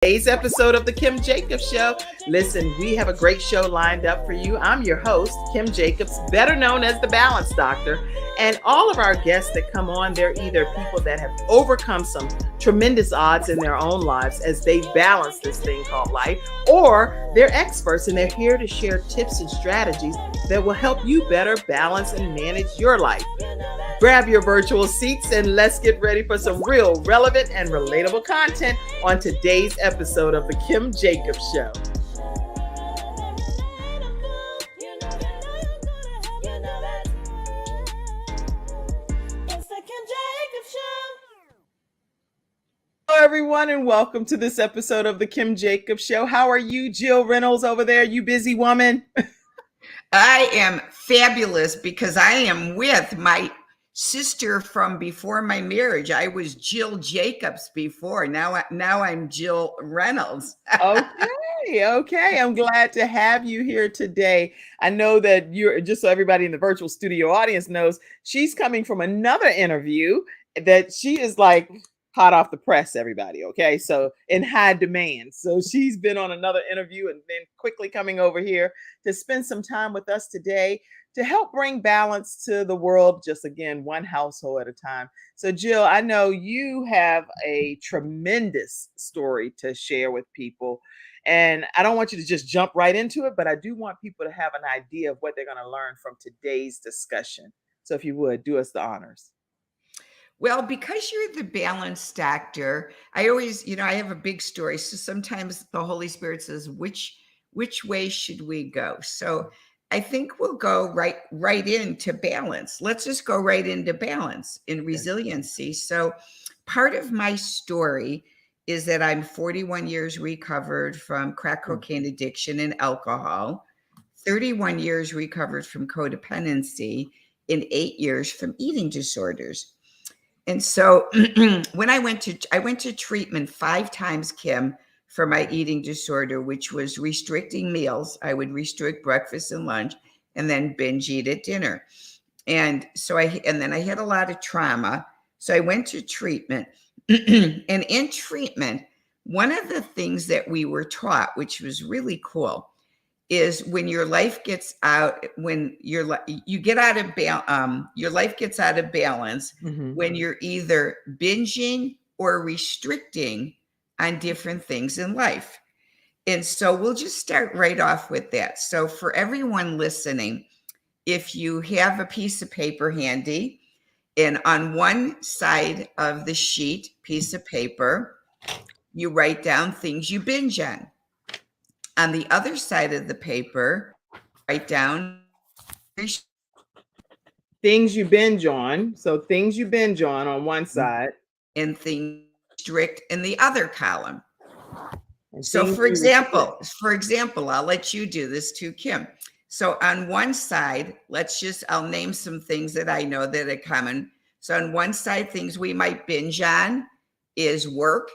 Today's episode of the Kim Jacobs Show. Listen, we have a great show lined up for you. I'm your host, Kim Jacobs, better known as the Balance Doctor. And all of our guests that come on, they're either people that have overcome some tremendous odds in their own lives as they balance this thing called life, or they're experts and they're here to share tips and strategies that will help you better balance and manage your life. Grab your virtual seats and let's get ready for some real, relevant, and relatable content on today's episode of the Kim Jacobs Show. Hello, everyone, and welcome to this episode of the Kim Jacobs Show. How are you, Jill Reynolds, over there, you busy woman? I am fabulous because I am with my sister from before my marriage. I was Jill Jacobs before. Now I'm Jill Reynolds. Okay. I'm glad to have you here today. I know that you're, just so everybody in the virtual studio audience knows, she's coming from another interview that she is like hot off the press, everybody. Okay. So in high demand. So she's been on another interview and then quickly coming over here to spend some time with us today to help bring balance to the world, just again, one household at a time. So Jill, I know you have a tremendous story to share with people. And I don't want you to just jump right into it, but I do want people to have an idea of what they're going to learn from today's discussion. So if you would, do us the honors. Well, because you're the balance doctor, I always, I have a big story. So sometimes the Holy Spirit says, which way should we go? So I think we'll go right into balance. Let's just go right into balance in resiliency. So part of my story is that I'm 41 years recovered from crack cocaine addiction and alcohol, 31 years recovered from codependency, and 8 years from eating disorders. And so when I went to treatment 5 times, Kim, for my eating disorder, which was restricting meals. I would restrict breakfast and lunch and then binge eat at dinner. And so then I had a lot of trauma. So I went to treatment. And in treatment, one of the things that we were taught, which was really cool, is when your life gets out, when your life gets out of balance, when you're either binging or restricting on different things in life. And so we'll just start right off with that. So for everyone listening, if you have a piece of paper handy, and on one side of the piece of paper, you write down things you binge on. On the other side of the paper, write down things you binge on. So things you binge on one side. And things restrict in the other column. So for example, I'll let you do this too, Kim. So on one side, I'll name some things that I know that are common. So on one side, things we might binge on is work,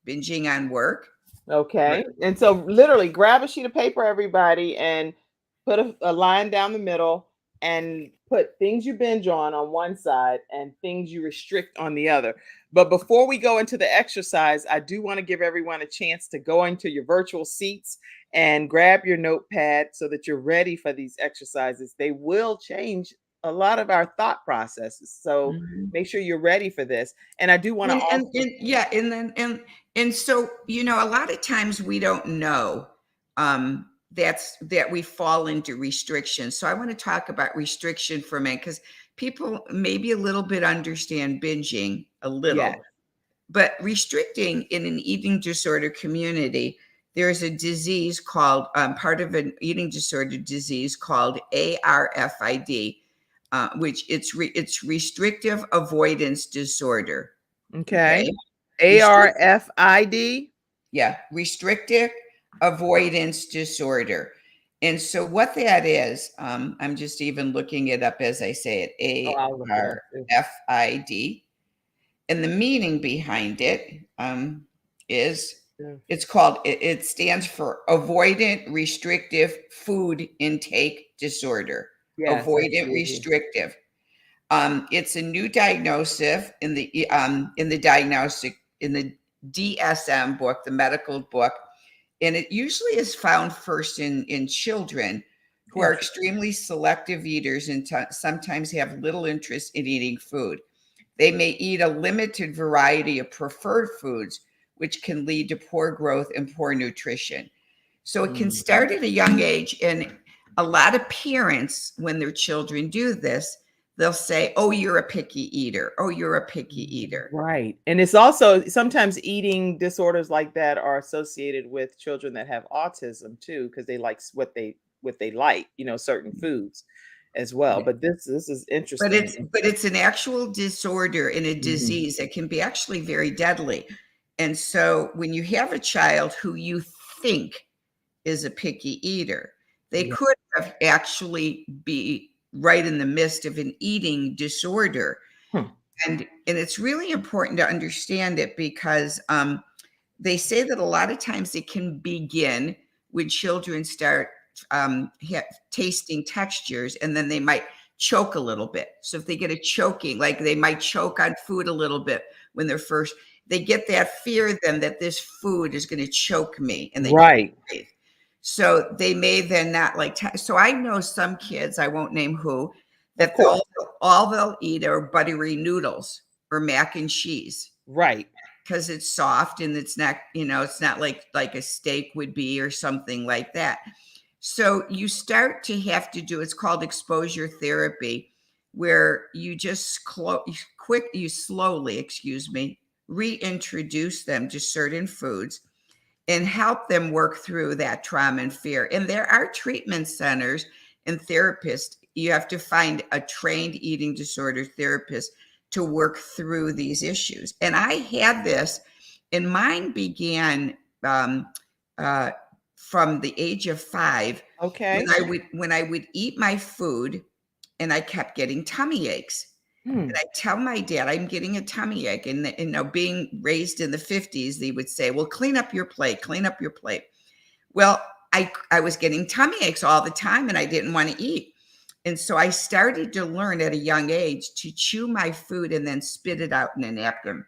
binging on work. Okay. And so literally grab a sheet of paper, everybody, and put a line down the middle and put things you binge on one side and things you restrict on the other. But before we go into the exercise, I do want to give everyone a chance to go into your virtual seats and grab your notepad so that you're ready for these exercises. They will change a lot of our thought processes. So make sure you're ready for this. And I do want to so, a lot of times we don't know that we fall into restriction. So I want to talk about restriction for a minute, because people maybe a little bit understand binging a little, but restricting in an eating disorder community, there's a disease called, part of an eating disorder disease called ARFID, which it's restrictive avoidance disorder. Okay. ARFID? Yeah, restrictive avoidance disorder. And so what that is, I'm just even looking it up as I say it, ARFID. And the meaning behind it is it stands for avoidant restrictive food intake disorder. Yes, avoidant restrictive. It's a new diagnosis in the DSM book, the medical book, and it usually is found first in children who are extremely selective eaters and sometimes have little interest in eating food. They may eat a limited variety of preferred foods, which can lead to poor growth and poor nutrition. So it can start at a young age. And a lot of parents, when their children do this, they'll say, oh, you're a picky eater. Oh, you're a picky eater. Right. And it's also sometimes eating disorders like that are associated with children that have autism too, because they like what they like, certain foods as well. But this is But interesting. it's an actual disorder and a disease that can be actually very deadly. And so when you have a child who you think is a picky eater, they Yeah. could have actually be right in the midst of an eating disorder. Hmm. And it's really important to understand it because they say that a lot of times it can begin when children start tasting textures, and then they might choke a little bit. So if they get a choking, like they might choke on food a little bit when they're first, they get that fear then that this food is going to choke me, and they Right. can't breathe. So they may then not like. So I know some kids, I won't name who, that all they'll eat are buttery noodles or mac and cheese. Right. Because it's soft and it's not, it's not like a steak would be or something like that. So you start to have to do, it's called exposure therapy, where you just slowly, reintroduce them to certain foods and help them work through that trauma and fear. And there are treatment centers and therapists. You have to find a trained eating disorder therapist to work through these issues. And I had this, and mine began from the age of 5. Okay. When I would eat my food, and I kept getting tummy aches. And I tell my dad, I'm getting a tummy ache. And being raised in the 50s, they would say, well, clean up your plate, clean up your plate. Well, I was getting tummy aches all the time, and I didn't want to eat. And so I started to learn at a young age to chew my food and then spit it out in a napkin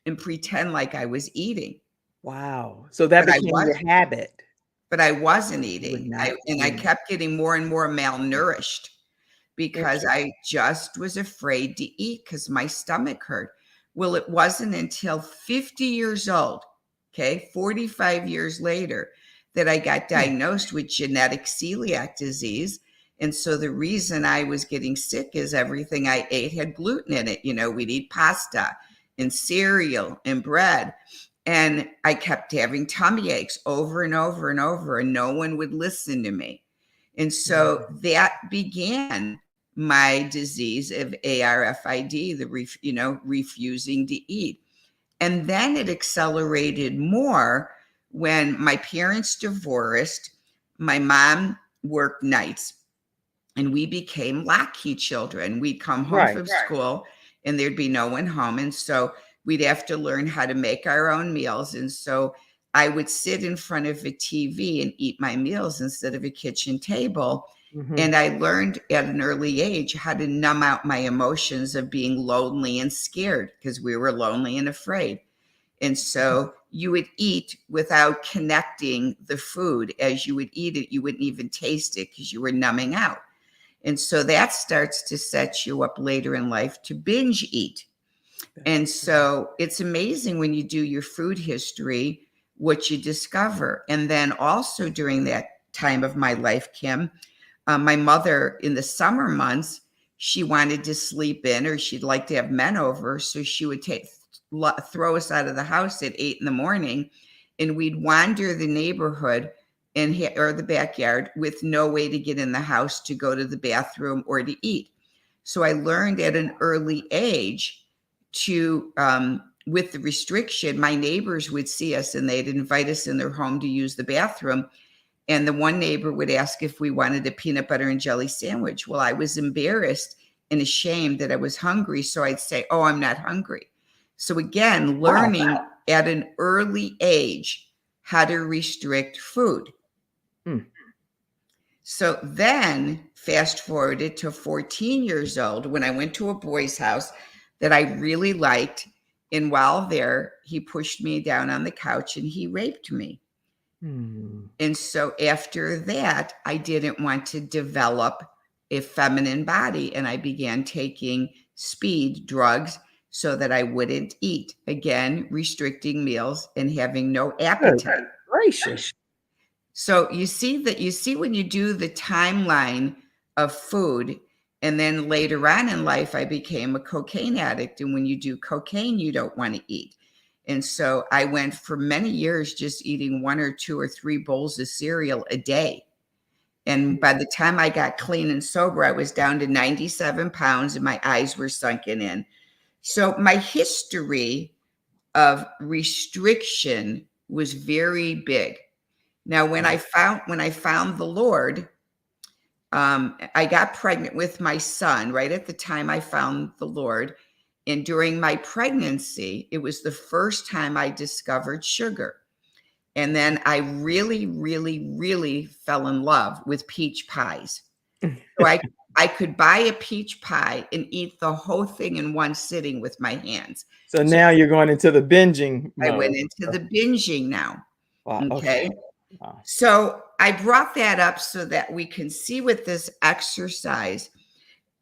and pretend like I was eating. Wow. So that became your habit. But I wasn't eating. I kept getting more and more malnourished because I just was afraid to eat because my stomach hurt. Well, it wasn't until 50 years old, 45 years later, that I got diagnosed with genetic celiac disease. And so the reason I was getting sick is everything I ate had gluten in it. We'd eat pasta and cereal and bread. And I kept having tummy aches over and over and over, and no one would listen to me. And so that began my disease of ARFID, refusing to eat. And then it accelerated more when my parents divorced. My mom worked nights, and we became latchkey children. We'd come home from school, and there'd be no one home. And so we'd have to learn how to make our own meals. And so I would sit in front of a TV and eat my meals instead of a kitchen table. And I learned at an early age how to numb out my emotions of being lonely and scared, because we were lonely and afraid. And so you would eat without connecting the food. As you would eat it, you wouldn't even taste it because you were numbing out. And so that starts to set you up later in life to binge eat. And so it's amazing when you do your food history, what you discover. And then also during that time of my life, Kim, my mother in the summer months, she wanted to sleep in, or she'd like to have men over. So she would throw us out of the house at 8 a.m, and we'd wander the neighborhood or the backyard with no way to get in the house to go to the bathroom or to eat. So I learned at an early age to, with the restriction, my neighbors would see us and they'd invite us in their home to use the bathroom. And the one neighbor would ask if we wanted a peanut butter and jelly sandwich. Well, I was embarrassed and ashamed that I was hungry. So I'd say, oh, I'm not hungry. So again, learning at an early age how to restrict food. So then fast forwarded to 14 years old when I went to a boy's house that I really liked. And while there, he pushed me down on the couch and he raped me. And so after that, I didn't want to develop a feminine body, and I began taking speed drugs so that I wouldn't eat. Again, restricting meals and having no appetite. Good gracious. So you see when you do the timeline of food, and then later on in life, I became a cocaine addict. And when you do cocaine, you don't want to eat. And so I went for many years just eating 1 or 2 or 3 bowls of cereal a day. And by the time I got clean and sober, I was down to 97 pounds and my eyes were sunken in. So my history of restriction was very big. Now, when I found the Lord, I got pregnant with my son right at the time I found the Lord. And during my pregnancy, it was the first time I discovered sugar. And then I really, really, really fell in love with peach pies. So I could buy a peach pie and eat the whole thing in one sitting with my hands. So now you're going into the binging I mode. went into the binging now. Wow, Okay. Wow. So I brought that up so that we can see with this exercise,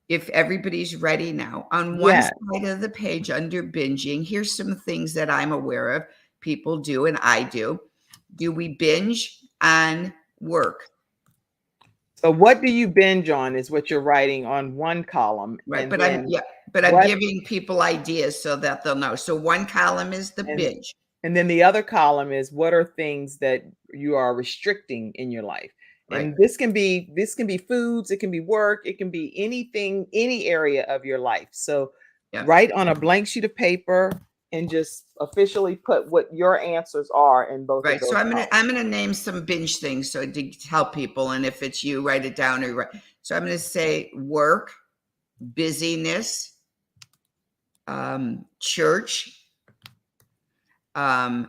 if everybody's ready now, on one side of the page under binging, here's some things that I'm aware of people do and I do. Do we binge on work? So what do you binge on is what you're writing on one column. Right. And But I'm giving people ideas so that they'll know. So one column is the binge. And then the other column is what are things that you are restricting in your life. Right. And this can be foods, it can be work, it can be anything, any area of your life. So write on a blank sheet of paper and just officially put what your answers are in both of those. So I'm gonna name some binge things so to help people. And if it's you, write it down or write. So I'm gonna say work, busyness, church,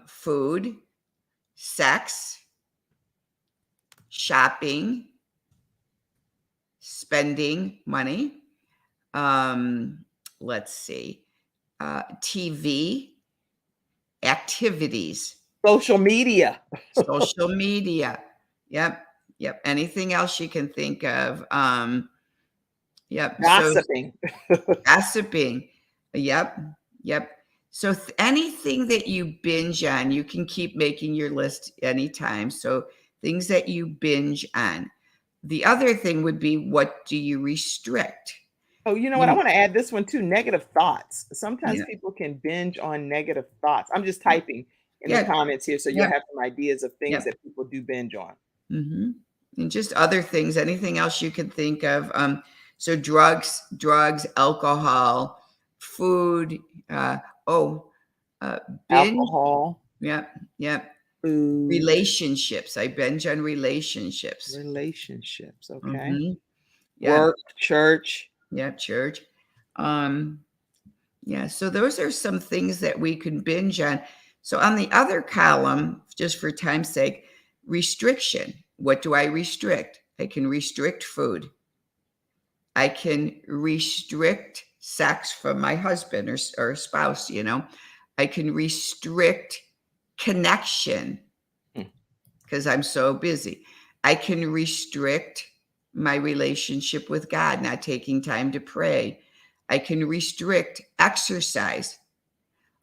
food, sex, shopping, spending money. Let's see, TV, activities, social media. Yep. Anything else you can think of? Gossiping. Gossiping. Yep. So anything that you binge on, you can keep making your list anytime. So things that you binge on. The other thing would be, what do you restrict? Oh, you know what? I want to add this one too. Negative thoughts. Sometimes people can binge on negative thoughts. I'm just typing in the comments here, so you'll have some ideas of things that people do binge on. And just other things, anything else you can think of. So drugs, alcohol, food. Alcohol. Yep. Food. Relationships. I binge on relationships. Okay. Work, church. Yeah, church. So those are some things that we can binge on. So on the other column, just for time's sake, restriction. What do I restrict? I can restrict food. I can restrict sex from my husband or spouse, I can restrict connection because I'm so busy. I can restrict my relationship with God, not taking time to pray. I can restrict exercise.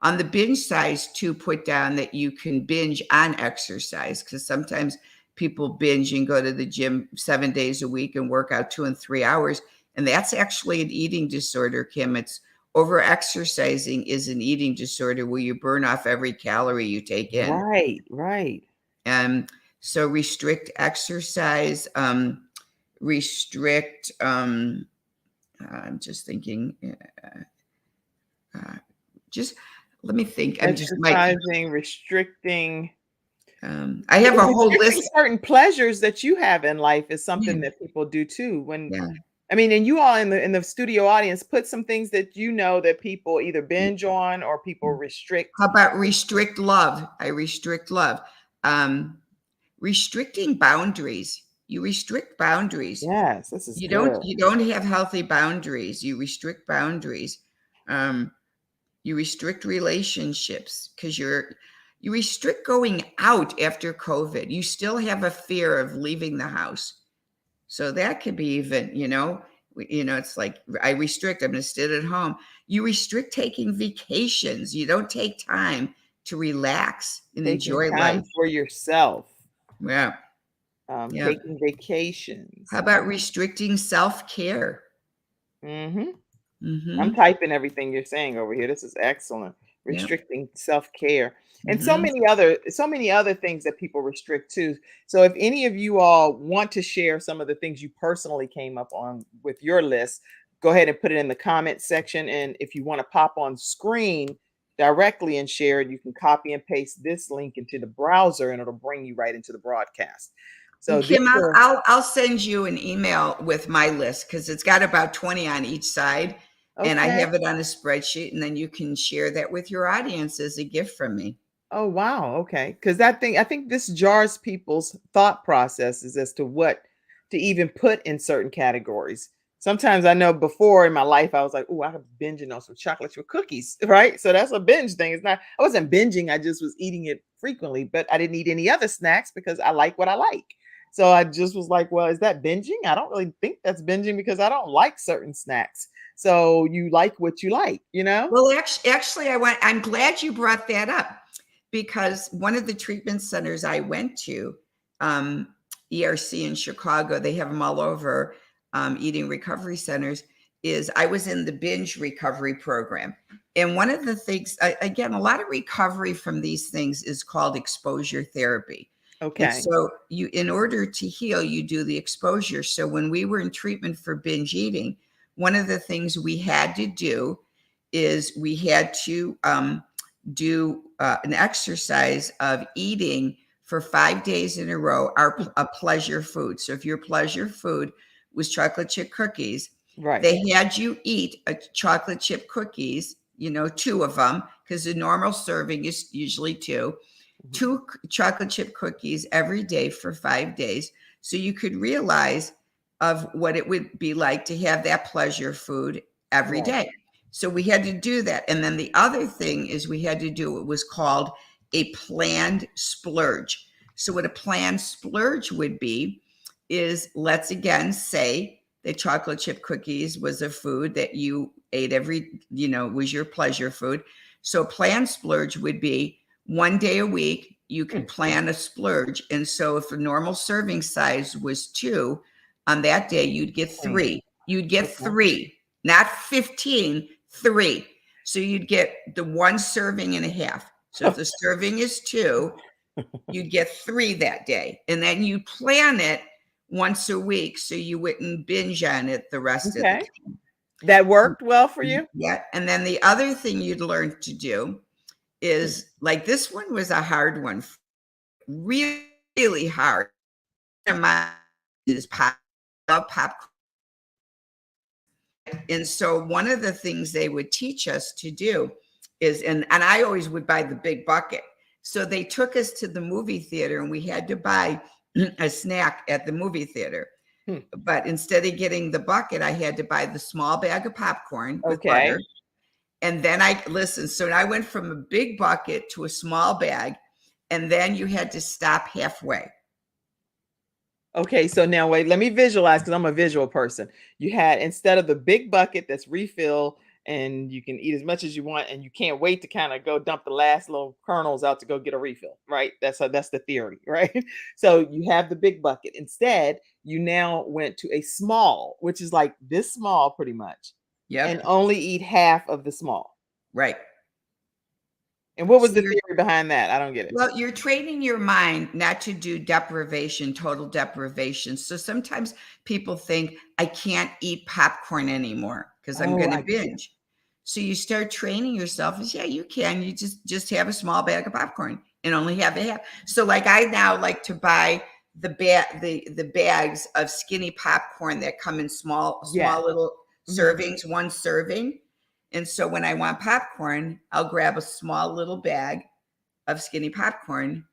On the binge size, too, put down that you can binge on exercise, because sometimes people binge and go to the gym 7 days a week and work out 2 and 3 hours. And that's actually an eating disorder, Kim. It's over exercising is an eating disorder where you burn off every calorie you take in. Right. So restrict exercise, restrict, I'm just thinking, just let me think. I'm just restricting. I have a whole list. Certain pleasures that you have in life is something that people do too. And you all in the studio audience, put some things that that people either binge on or people restrict. How about restrict love? I restrict love. Restricting boundaries. You restrict boundaries. Yes, this is you don't have healthy boundaries. You restrict boundaries. You restrict relationships because you restrict going out after COVID. You still have a fear of leaving the house. So that could be even, it's like I restrict, I'm going to sit at home. You restrict taking vacations. You don't take time to relax and Taking enjoy time life. for yourself, Yeah. Yeah. taking vacations. How about restricting self-care? Mm-hmm. I'm Mm-hmm. typing everything you're saying over here. This is excellent. Yep. Restricting self-care and Mm-hmm. so many other things that people restrict too. So if any of you all want to share some of the things you personally came up on with your list, go ahead and put it in the comment section. And if you want to pop on screen directly and share it, you can copy and paste this link into the browser and it'll bring you right into the broadcast. So And these Kim, are I'll send you an email with my list because it's got about 20 on each side, and I okay. have it on a spreadsheet, and then you can share that with your audience as a gift from me. Oh, wow. Okay. Because I think this jars people's thought processes as to what to even put in certain categories. Sometimes I know before in my life, I was like, oh, I was binging on some chocolate chip cookies, right? So that's a binge thing. It's not, I wasn't binging, I just was eating it frequently, but I didn't eat any other snacks because I like what I like. So I just was like, well, is that binging? I don't really think that's binging because I don't like certain snacks. So you like what you like, you know? Well, actually, I'm glad you brought that up because one of the treatment centers I went to, ERC in Chicago, they have them all over, eating recovery centers, is I was in the binge recovery program. And one of the things, again, a lot of recovery from these things is called exposure therapy. And Okay. so in order to heal, you do the exposure. So when we were in treatment for binge eating, one of the things we had to do is we had to do an exercise of eating for 5 days in a row a pleasure food. So if your pleasure food was chocolate chip cookies, Right. they had you eat a chocolate chip cookies, 2 of them, because the normal serving is usually 2. Mhm. 2 chocolate chip cookies every day for 5 days. So you could realize of what it would be like to have that pleasure food every Right. day. So we had to do that. And then the other thing is we had to do what was called a planned splurge. So what a planned splurge would be is, let's again say that chocolate chip cookies was a food that you ate was your pleasure food. So planned splurge would be 1 day a week, you could plan a splurge. And so if the normal serving size was 2, on that day, you'd get 3. You'd get Okay. 3, not 15, 3. So you'd get the 1 serving and a half. So if the serving is 2, you'd get 3 that day. And then you plan it once a week so you wouldn't binge on it the rest of the Okay. time. That worked well for you? Yeah. And then the other thing you'd learn to do is, like, this one was a hard one, really, really hard. Mine is popcorn. And so one of the things they would teach us to do is, and I always would buy the big bucket. So they took us to the movie theater and we had to buy a snack at the movie theater. But instead of getting the bucket, I had to buy the small bag of popcorn with Okay. butter. And then so I went from a big bucket to a small bag, and then you had to stop halfway. Okay, so now wait, let me visualize because I'm a visual person. You had instead of the big bucket that's refill and you can eat as much as you want and you can't wait to kind of go dump the last little kernels out to go get a refill, right? That's the theory, right? So you have the big bucket. Instead, you now went to a small, which is like this small pretty much, and Yep. only eat half of the small. Right. And what So was the theory behind that? I don't get it. well, you're training your mind not to do deprivation, total deprivation. So sometimes people think, I can't eat popcorn anymore because I'm Oh, going I to get it. binge. So you start training yourself as, yeah, you can. You just have a small bag of popcorn and only have a half. So like I now like to buy the bags of skinny popcorn that come in small Yes. little Mhm. servings, 1 serving. And so when I want popcorn, I'll grab a small little bag of skinny popcorn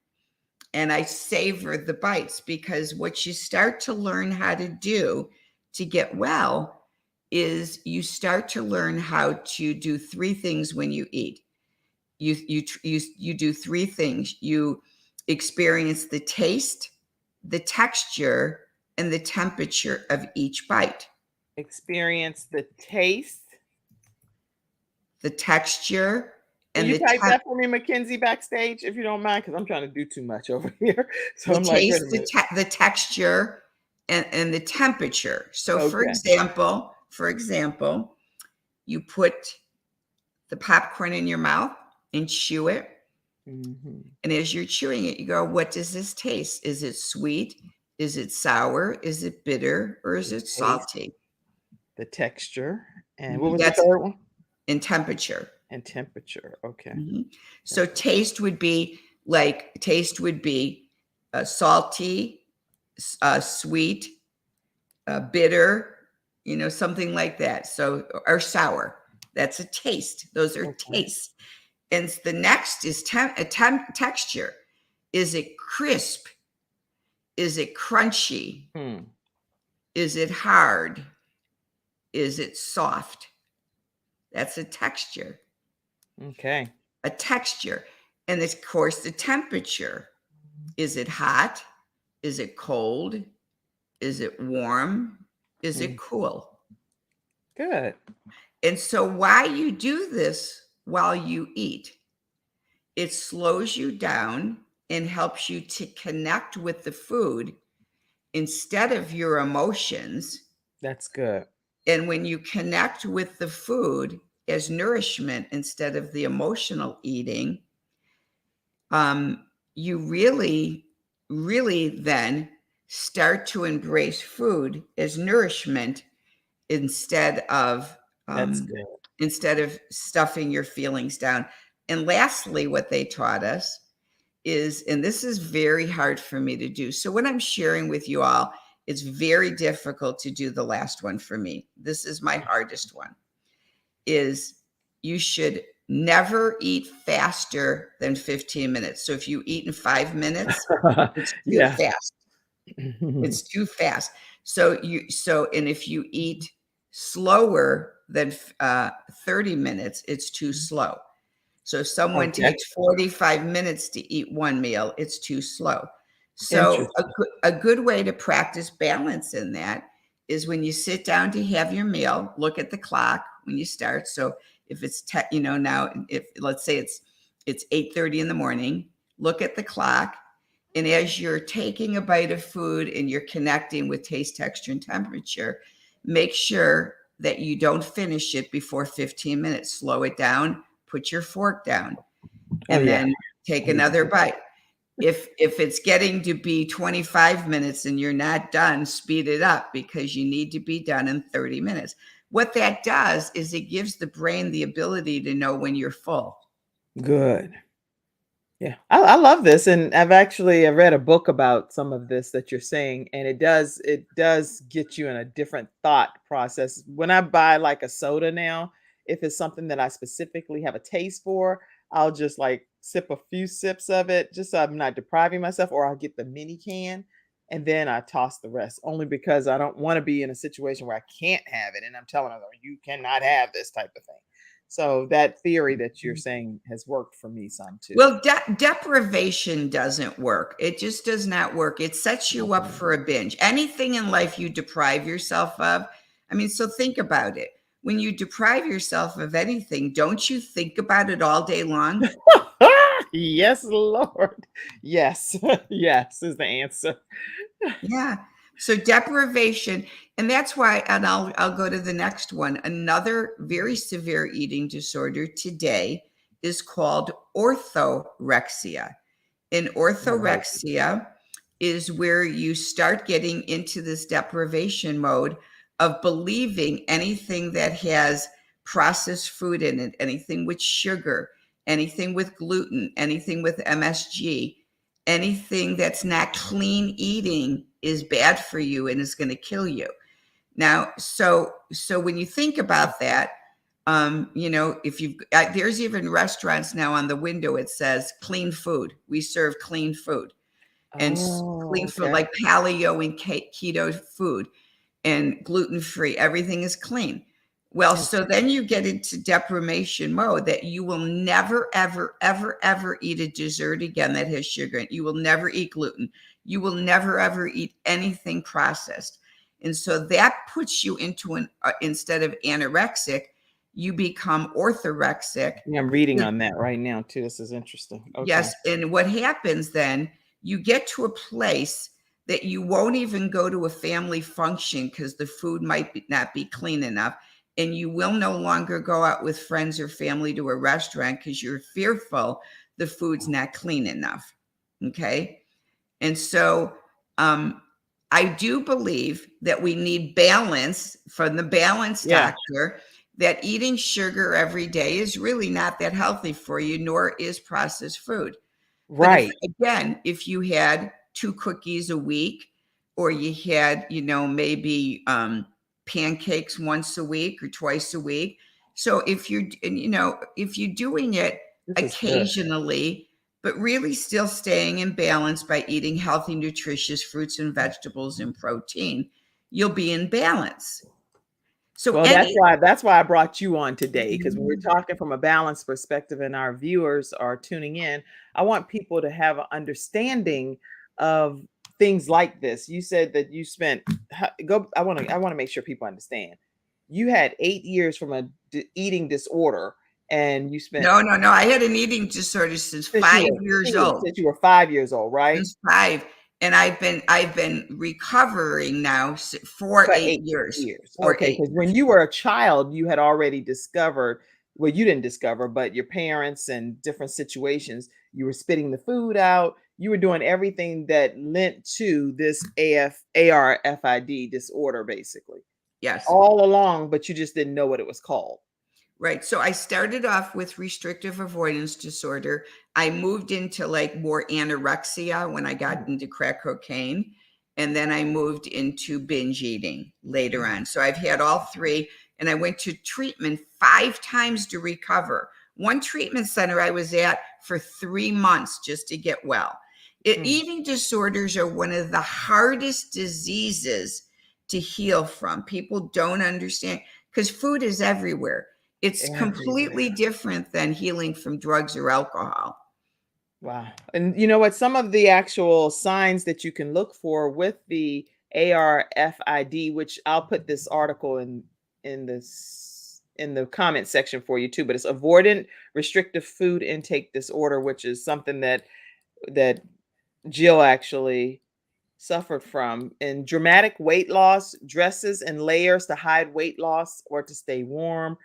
and I savor the bites, because what you start to learn how to do to get well is you start to learn how to do three things when you eat. You do three things. You experience the taste, the texture, and the temperature of each bite. Experience the taste. The texture Will and you the type that for me, Mackenzie, backstage, if you don't mind? Because I'm trying to do too much over here. So the I'm like, wait taste, a minute. the texture, and the temperature. So, Okay. for example, you put the popcorn in your mouth and chew it. Mhm. And as you're chewing it, you go, what does this taste? Is it sweet? Is it sour? Is it bitter? Or is The it taste, salty? the texture, and what was the That's third one? in temperature. And temperature. Okay. Mhm. So Temperature. taste would be salty, sweet, bitter, something like that. So, or sour. That's a taste. Those are Okay. tastes. And the next is texture. Is it crisp? Is it crunchy? Hmm. Is it hard? Is it soft? That's a texture. Okay. A texture. And of course, the temperature. Is it hot? Is it cold? Is it warm? Is it Mm. cool? Good. And so, why you do this while you eat, it slows you down and helps you to connect with the food instead of your emotions. That's good. And when you connect with the food as nourishment instead of the emotional eating, you really, really then start to embrace food as nourishment instead of That's um, good. stuffing your feelings down. And lastly, what they taught us is, and this is very hard for me to do. So what I'm sharing with you all, it's very difficult to do the last one for me. This is my hardest one, is you should never eat faster than 15 minutes. So if you eat in 5 minutes, it's too Yeah. fast. It's too fast. And if you eat slower than 30 minutes, it's too slow. So if someone Okay. takes 45 minutes to eat one meal, it's too slow. So Interesting. a good way to practice balance in that is when you sit down to have your meal, look at the clock when you start. So if it's now, if let's say it's 8:30 in the morning, look at the clock, and as you're taking a bite of food and you're connecting with taste, texture, and temperature, make sure that you don't finish it before 15 minutes. Slow it down, put your fork down, Oh and yeah. then take another bite. If it's getting to be 25 minutes and you're not done, speed it up because you need to be done in 30 minutes. What that does is it gives the brain the ability to know when you're full. Good. Yeah, I love this, and I read a book about some of this that you're saying, and it does get you in a different thought process. When I buy like a soda now, if it's something that I specifically have a taste for, I'll just like sip a few sips of it, just so I'm not depriving myself, or I'll get the mini can, and then I toss the rest, only because I don't want to be in a situation where I can't have it, and I'm telling them you cannot have this type of thing. So that theory that you're saying has worked for me some too. Well, deprivation doesn't work. It just does not work. It sets you up for a binge. Anything in life you deprive yourself of. I mean, so think about it. When you deprive yourself of anything, don't you think about it all day long? Yes, Lord. Yes. Yes is the answer. Yeah. So deprivation, and that's why, and I'll go to the next one. Another very severe eating disorder today is called orthorexia. And Never heard of it. orthorexia is where you start getting into this deprivation mode of believing anything that has processed food in it, anything with sugar, anything with gluten, anything with MSG, anything that's not clean eating is bad for you and is going to kill you. Now, so when you think about that, if you've there's even restaurants now on the window, it says clean food. We serve clean food and Oh, clean food okay. like paleo and keto food. and gluten-free. Everything is clean. Well, so then you get into deprivation mode that you will never, ever, ever, ever eat a dessert again that has sugar in it. You will never eat gluten. You will never, ever eat anything processed. And so that puts you into instead of anorexic, you become orthorexic. Yeah, I'm reading on that right now too. This is interesting. Okay. Yes. And what happens then, you get to a place that you won't even go to a family function because the food might not be clean enough. And you will no longer go out with friends or family to a restaurant because you're fearful the food's not clean enough. Okay. And so I do believe that we need balance from the balance doctor, that eating sugar every day is really not that healthy for you, nor is processed food. Right. But again, if you had 2 cookies a week, or you had, maybe pancakes once a week or twice a week. So if you're doing it occasionally, but really still staying in balance by eating healthy, nutritious fruits and vegetables and protein, you'll be in balance. So well, that's why I brought you on today, because when we're talking from a balanced perspective and our viewers are tuning in, I want people to have an understanding of things like this. You said that you spent I want to make sure people understand. You had 8 years from a eating disorder, and you spent No. I had an eating disorder since 5 years old. Since you were 5 years old, right? Since 5. And I've been recovering now for 8 years. Okay, because when you were a child, you had already discovered, well, you didn't discover, but your parents and different situations, you were spitting the food out. You were doing everything that lent to this ARFID disorder, basically. Yes. All along, but you just didn't know what it was called. Right. So I started off with restrictive avoidance disorder. I moved into like more anorexia when I got into crack cocaine. And then I moved into binge eating later on. So I've had all 3. And I went to treatment 5 times to recover. One treatment center I was at for 3 months just to get well. Eating disorders are one of the hardest diseases to heal from. People don't understand because food is everywhere. It's completely different than healing from drugs or alcohol. Wow. And you know what? Some of the actual signs that you can look for with the ARFID, which I'll put this article in the comment section for you too, but it's avoidant restrictive food intake disorder, which is something that Jill actually suffered from. And dramatic weight loss, dresses and layers to hide weight loss or to stay warm,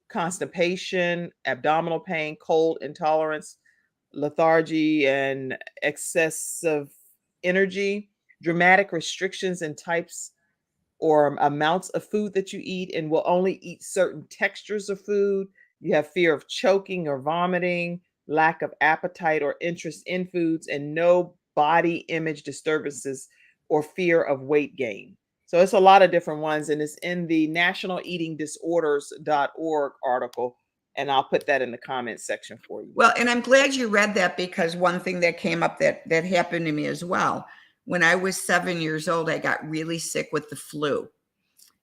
constipation, abdominal pain, cold intolerance, lethargy, and excessive energy, dramatic restrictions in types or amounts of food that you eat, and will only eat certain textures of food. You have fear of choking or vomiting, lack of appetite or interest in foods, and no body image disturbances or fear of weight gain. So it's a lot of different ones, and it's in the nationaleatingdisorders.org article, and I'll put that in the comments section for you. Well, and I'm glad you read that, because one thing that came up that happened to me as well. When I was 7 years old, I got really sick with the flu,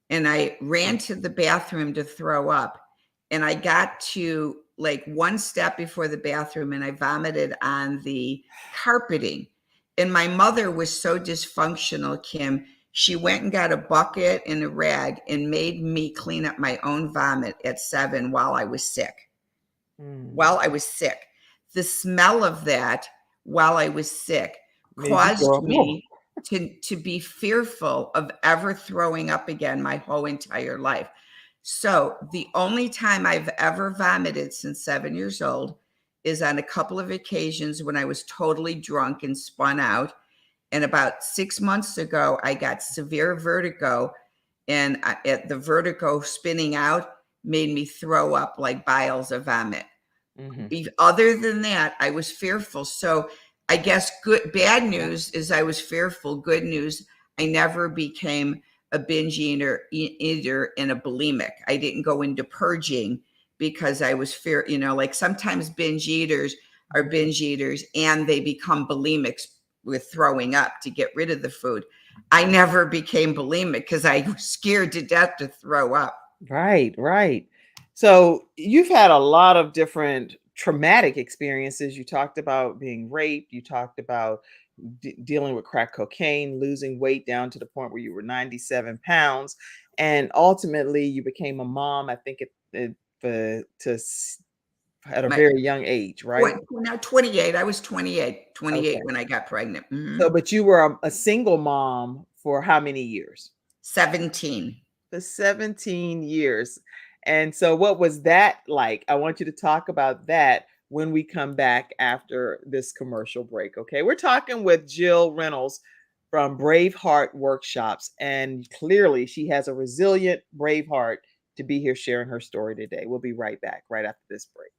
and I ran to the bathroom to throw up, and I got to like one step before the bathroom and I vomited on the carpeting. And my mother was so dysfunctional, Kim. She went and got a bucket and a rag and made me clean up my own vomit at 7 while I was sick. While I was sick. The smell of that while I was sick caused me to be fearful of ever throwing up again my whole entire life. So the only time I've ever vomited since 7 years old is on a couple of occasions when I was totally drunk and spun out. And about 6 months ago, I got severe vertigo, and the vertigo spinning out made me throw up like vials of vomit. Other than that, I was fearful. So I guess bad news is I was fearful. Good news, I never became a binge eater and a bulimic. I didn't go into purging because I was like sometimes binge eaters are binge eaters and they become bulimics with throwing up to get rid of the food. I never became bulimic because I was scared to death to throw up. Right, right. So you've had a lot of different traumatic experiences. You talked about being raped. You talked about dealing with crack cocaine, losing weight down to the point where you were 97 pounds. And ultimately, you became a mom, I think, at a My very young age, right? now 28. I was 28 Okay. when I got pregnant. So, but you were a single mom for how many years? 17. For 17 years. And so what was that like? I want you to talk about that when we come back after this commercial break, okay? We're talking with Jill Reynolds from Brave Heart Workshops, and clearly she has a resilient, brave heart to be here sharing her story today. We'll be right back right after this break.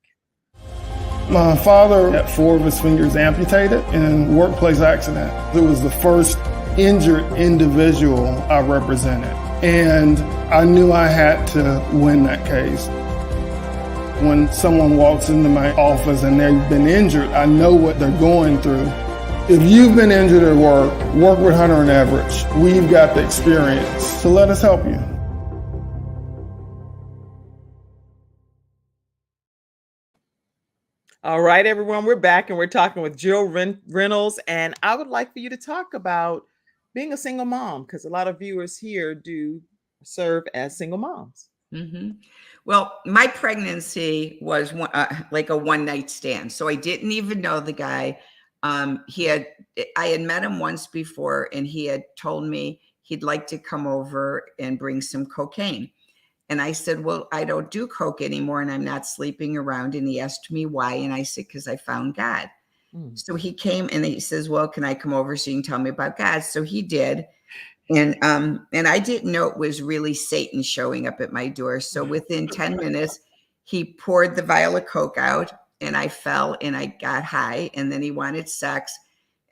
My father had 4 of his fingers amputated in a workplace accident. It was the first injured individual I represented, and I knew I had to win that case. When someone walks into my office and they've been injured, I know what they're going through. If you've been injured at work, work with Hunter and Everett. We've got the experience, so let us help you. All right, everyone, we're back and we're talking with Jill Reynolds. And I would like for you to talk about being a single mom, because a lot of viewers here do serve as single moms. Well, my pregnancy was like a one-night stand. So I didn't even know the guy. I had met him once before, and he had told me he'd like to come over and bring some cocaine. And I said, well, I don't do coke anymore, and I'm not sleeping around. And he asked me why. And I said, because I found God. So he came and he says, well, can I come over so you can tell me about God? So he did. And I didn't know it was really Satan showing up at my door. So within 10 minutes, he poured the vial of coke out, and I fell and I got high. And then he wanted sex.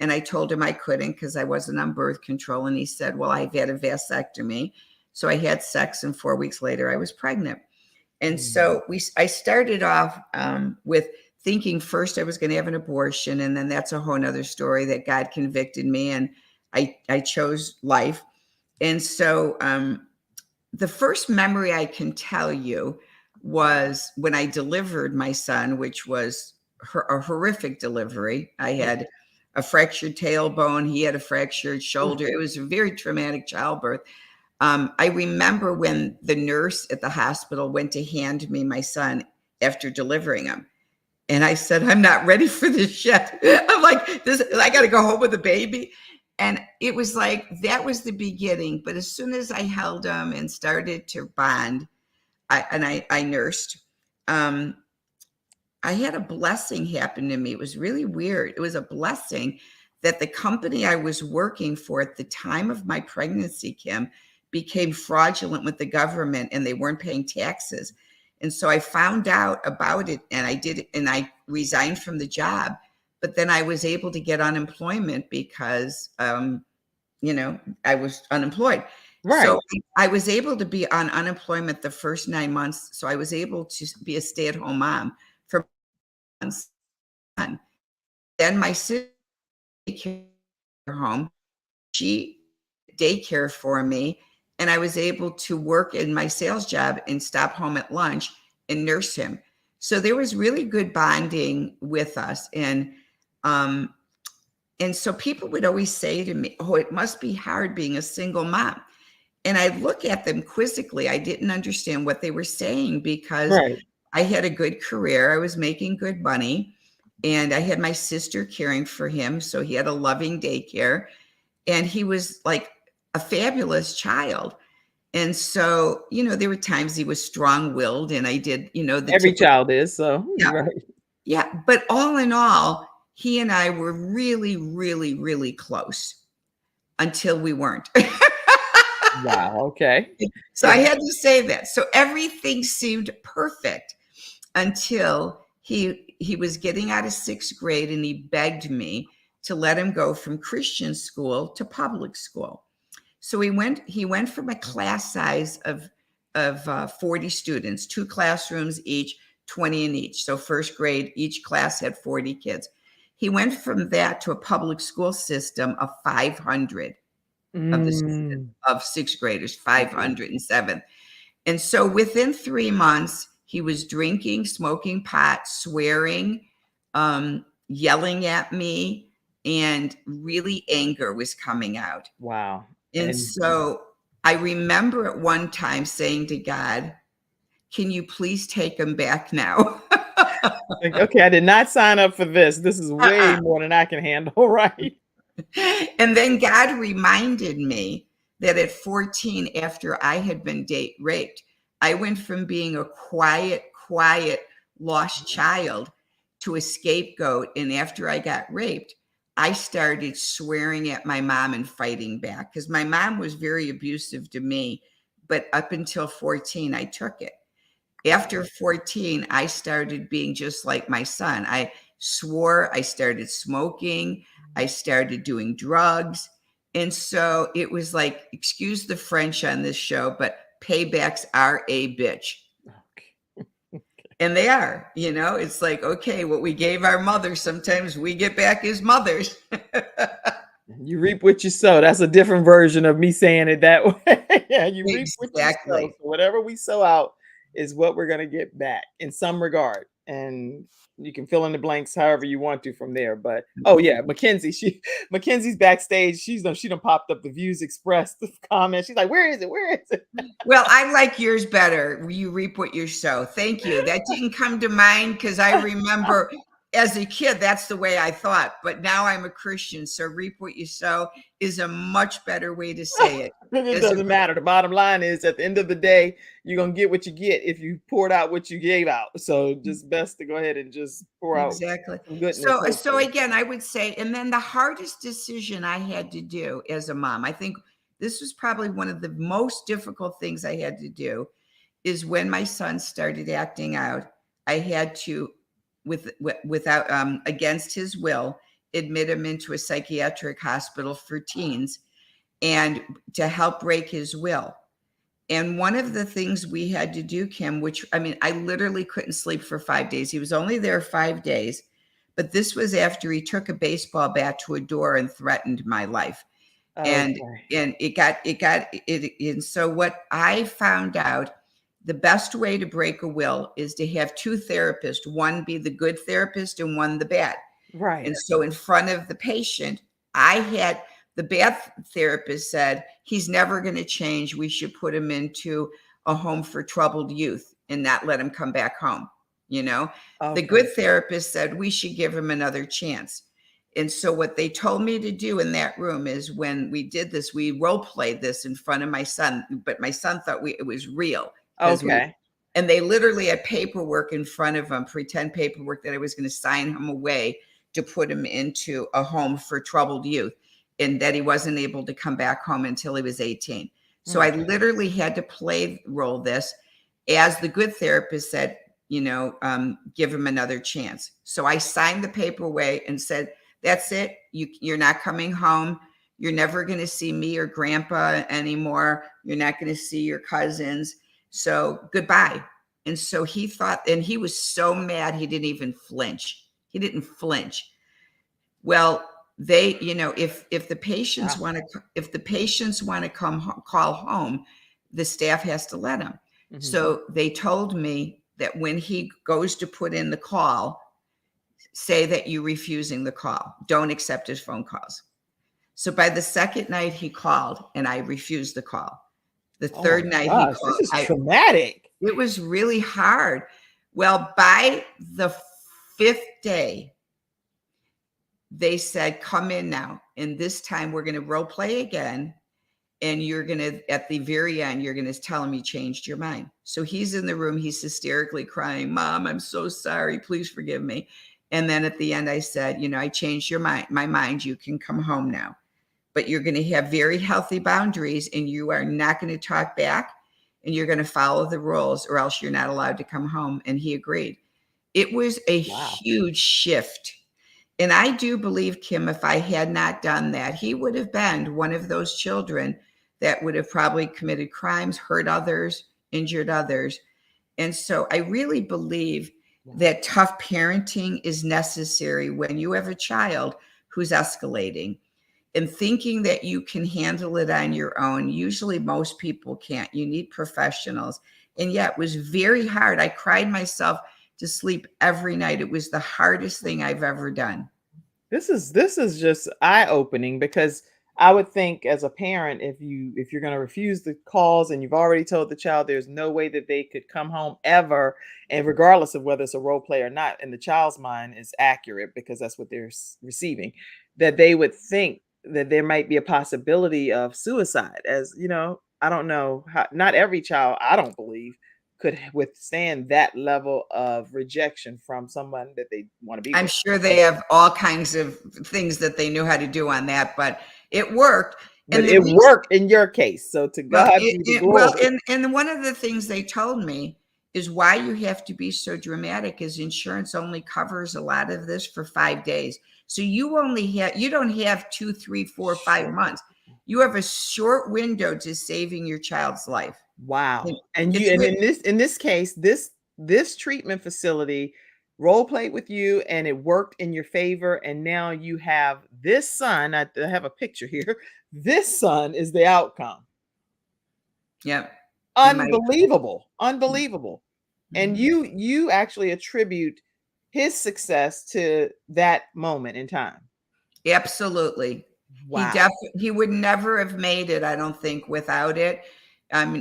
And I told him I couldn't because I wasn't on birth control. And he said, well, I've had a vasectomy. So I had sex, and 4 weeks later I was pregnant. And so I started off with thinking first I was going to have an abortion. And then that's a whole nother story that God convicted me, and I chose life. And so the first memory I can tell you was when I delivered my son, which was a horrific delivery. I had a fractured tailbone. He had a fractured shoulder. It was a very traumatic childbirth. I remember when the nurse at the hospital went to hand me my son after delivering him. And I said, I'm not ready for this yet. I'm like, I got to go home with the baby. And it was like, that was the beginning. But as soon as I held him and started to bond, I nursed, I had a blessing happen to me. It was really weird. It was a blessing that the company I was working for at the time of my pregnancy, Kim, became fraudulent with the government, and they weren't paying taxes. And so I found out about it, and I resigned from the job. But then I was able to get unemployment because, I was unemployed. Right. So I was able to be on unemployment the first 9 months. So I was able to be a stay-at-home mom for months. Then my sister came home. She daycare for me. And I was able to work in my sales job and stop home at lunch and nurse him. So there was really good bonding with us. And so people would always say to me, oh, it must be hard being a single mom. And I'd look at them quizzically. I didn't understand what they were saying because I had a good career. I was making good money, and I had my sister caring for him. So he had a loving daycare, and he was like a fabulous child. And so, there were times he was strong-willed, and I did, Every child is, so yeah. right. Yeah. But all in all, he and I were really, really, really close until we weren't. Wow. Okay. So I had to say that. So everything seemed perfect until he was getting out of 6th grade, and he begged me to let him go from Christian school to public school. So he went from a class size of 40 students, 2 classrooms each, 20 in each. So 1st grade, each class had 40 kids. He went from that to a public school system of 500 of sixth graders, 507. And so within 3 months, he was drinking, smoking pot, swearing, yelling at me, and really anger was coming out. Wow. And so I remember at one time saying to God, can you please take him back now? Like, okay, I did not sign up for this. This is way more than I can handle, right? And then God reminded me that at 14, after I had been raped, I went from being a quiet, lost child to a scapegoat. And after I got raped, I started swearing at my mom and fighting back because my mom was very abusive to me. But up until 14, I took it. After 14, I started being just like my son. I swore, I started smoking, I started doing drugs. And so it was like, excuse the French on this show, but paybacks are a bitch. And they are, it's like, okay, what we gave our mothers, sometimes we get back as mothers. You reap what you sow. That's a different version of me saying it that way. Yeah, you reap what you sow. So whatever we sow out is what we're going to get back in some regard. And you can fill in the blanks however you want to from there. But Mackenzie's backstage. She done popped up the Views Express comment. She's like, where is it? Where is it? Well, I like yours better. You reap what you sow. Thank you. That didn't come to mind because I remember as a kid, that's the way I thought. But now I'm a Christian. So reap what you sow is a much better way to say it. It doesn't matter. The bottom line is at the end of the day, you're going to get what you get if you poured out what you gave out. So just best to go ahead and just pour out. Exactly. So again, I would say, and then the hardest decision I had to do as a mom, I think this was probably one of the most difficult things I had to do, is when my son started acting out, I had to, without against his will, admit him into a psychiatric hospital for teens and to help break his will. And one of the things we had to do, Kim, I literally couldn't sleep for 5 days. He was only there 5 days, but this was after he took a baseball bat to a door and threatened my life. And so what I found out, the best way to break a will is to have two therapists, one be the good therapist and one the bad. Right. And so in front of the patient, the bad therapist said, he's never going to change. We should put him into a home for troubled youth and not let him come back home. The good therapist said, we should give him another chance. And so what they told me to do in that room is, when we did this, we role played this in front of my son, but my son thought it was real. Okay. And they literally had paperwork in front of him, pretend paperwork, that I was going to sign him away to put him into a home for troubled youth, and that he wasn't able to come back home until he was 18. So I literally had to role this as the good therapist said, give him another chance. So I signed the paper away and said, that's it. You're not coming home. You're never going to see me or grandpa anymore. You're not going to see your cousins. So goodbye. And so he thought, and he was so mad, he didn't even flinch. He didn't flinch. Well, they, if the patients want to call home, the staff has to let them. Mm-hmm. So they told me that when he goes to put in the call, say that you're refusing the call. Don't accept his phone calls. So by the second night he called and I refused the call. The third night he called. This is traumatic. It was really hard. Well, by the fifth day, they said, come in now. And this time we're going to role play again. And you're going to, at the very end, you're going to tell him you changed your mind. So he's in the room. He's hysterically crying, Mom, I'm so sorry. Please forgive me. And then at the end, I said, I changed my mind. You can come home now. But you're going to have very healthy boundaries, and you are not going to talk back, and you're going to follow the rules, or else you're not allowed to come home. And he agreed. It was a huge shift. And I do believe, Kim, if I had not done that, he would have been one of those children that would have probably committed crimes, hurt others, injured others. And so I really believe that tough parenting is necessary when you have a child who's escalating, and thinking that you can handle it on your own. Usually most people can't. You need professionals. And yet it was very hard. I cried myself to sleep every night. It was the hardest thing I've ever done. This is just eye-opening, because I would think as a parent, if you're going to refuse the calls and you've already told the child there's no way that they could come home ever, and regardless of whether it's a role play or not, and the child's mind is accurate because that's what they're receiving, that they would think that there might be a possibility of suicide. As you know, I don't know how, not every child, I don't believe, could withstand that level of rejection from someone that they want to be I'm with. sure they have all kinds of things that they knew how to do on that, but it worked. But it worked in your case. So to Well, God be the glory. and one of the things they told me is why you have to be so dramatic is insurance only covers a lot of this for 5 days. So you don't have 2, 3, 4, 5 months. You have a short window to saving your child's life. Wow. And in this case, this treatment facility role played with you and it worked in your favor. And now you have this son. I have a picture here. This son is the outcome. Yep. Unbelievable. Unbelievable. And you actually attribute his success to that moment in time. Absolutely. Wow. He would never have made it, I don't think, without it.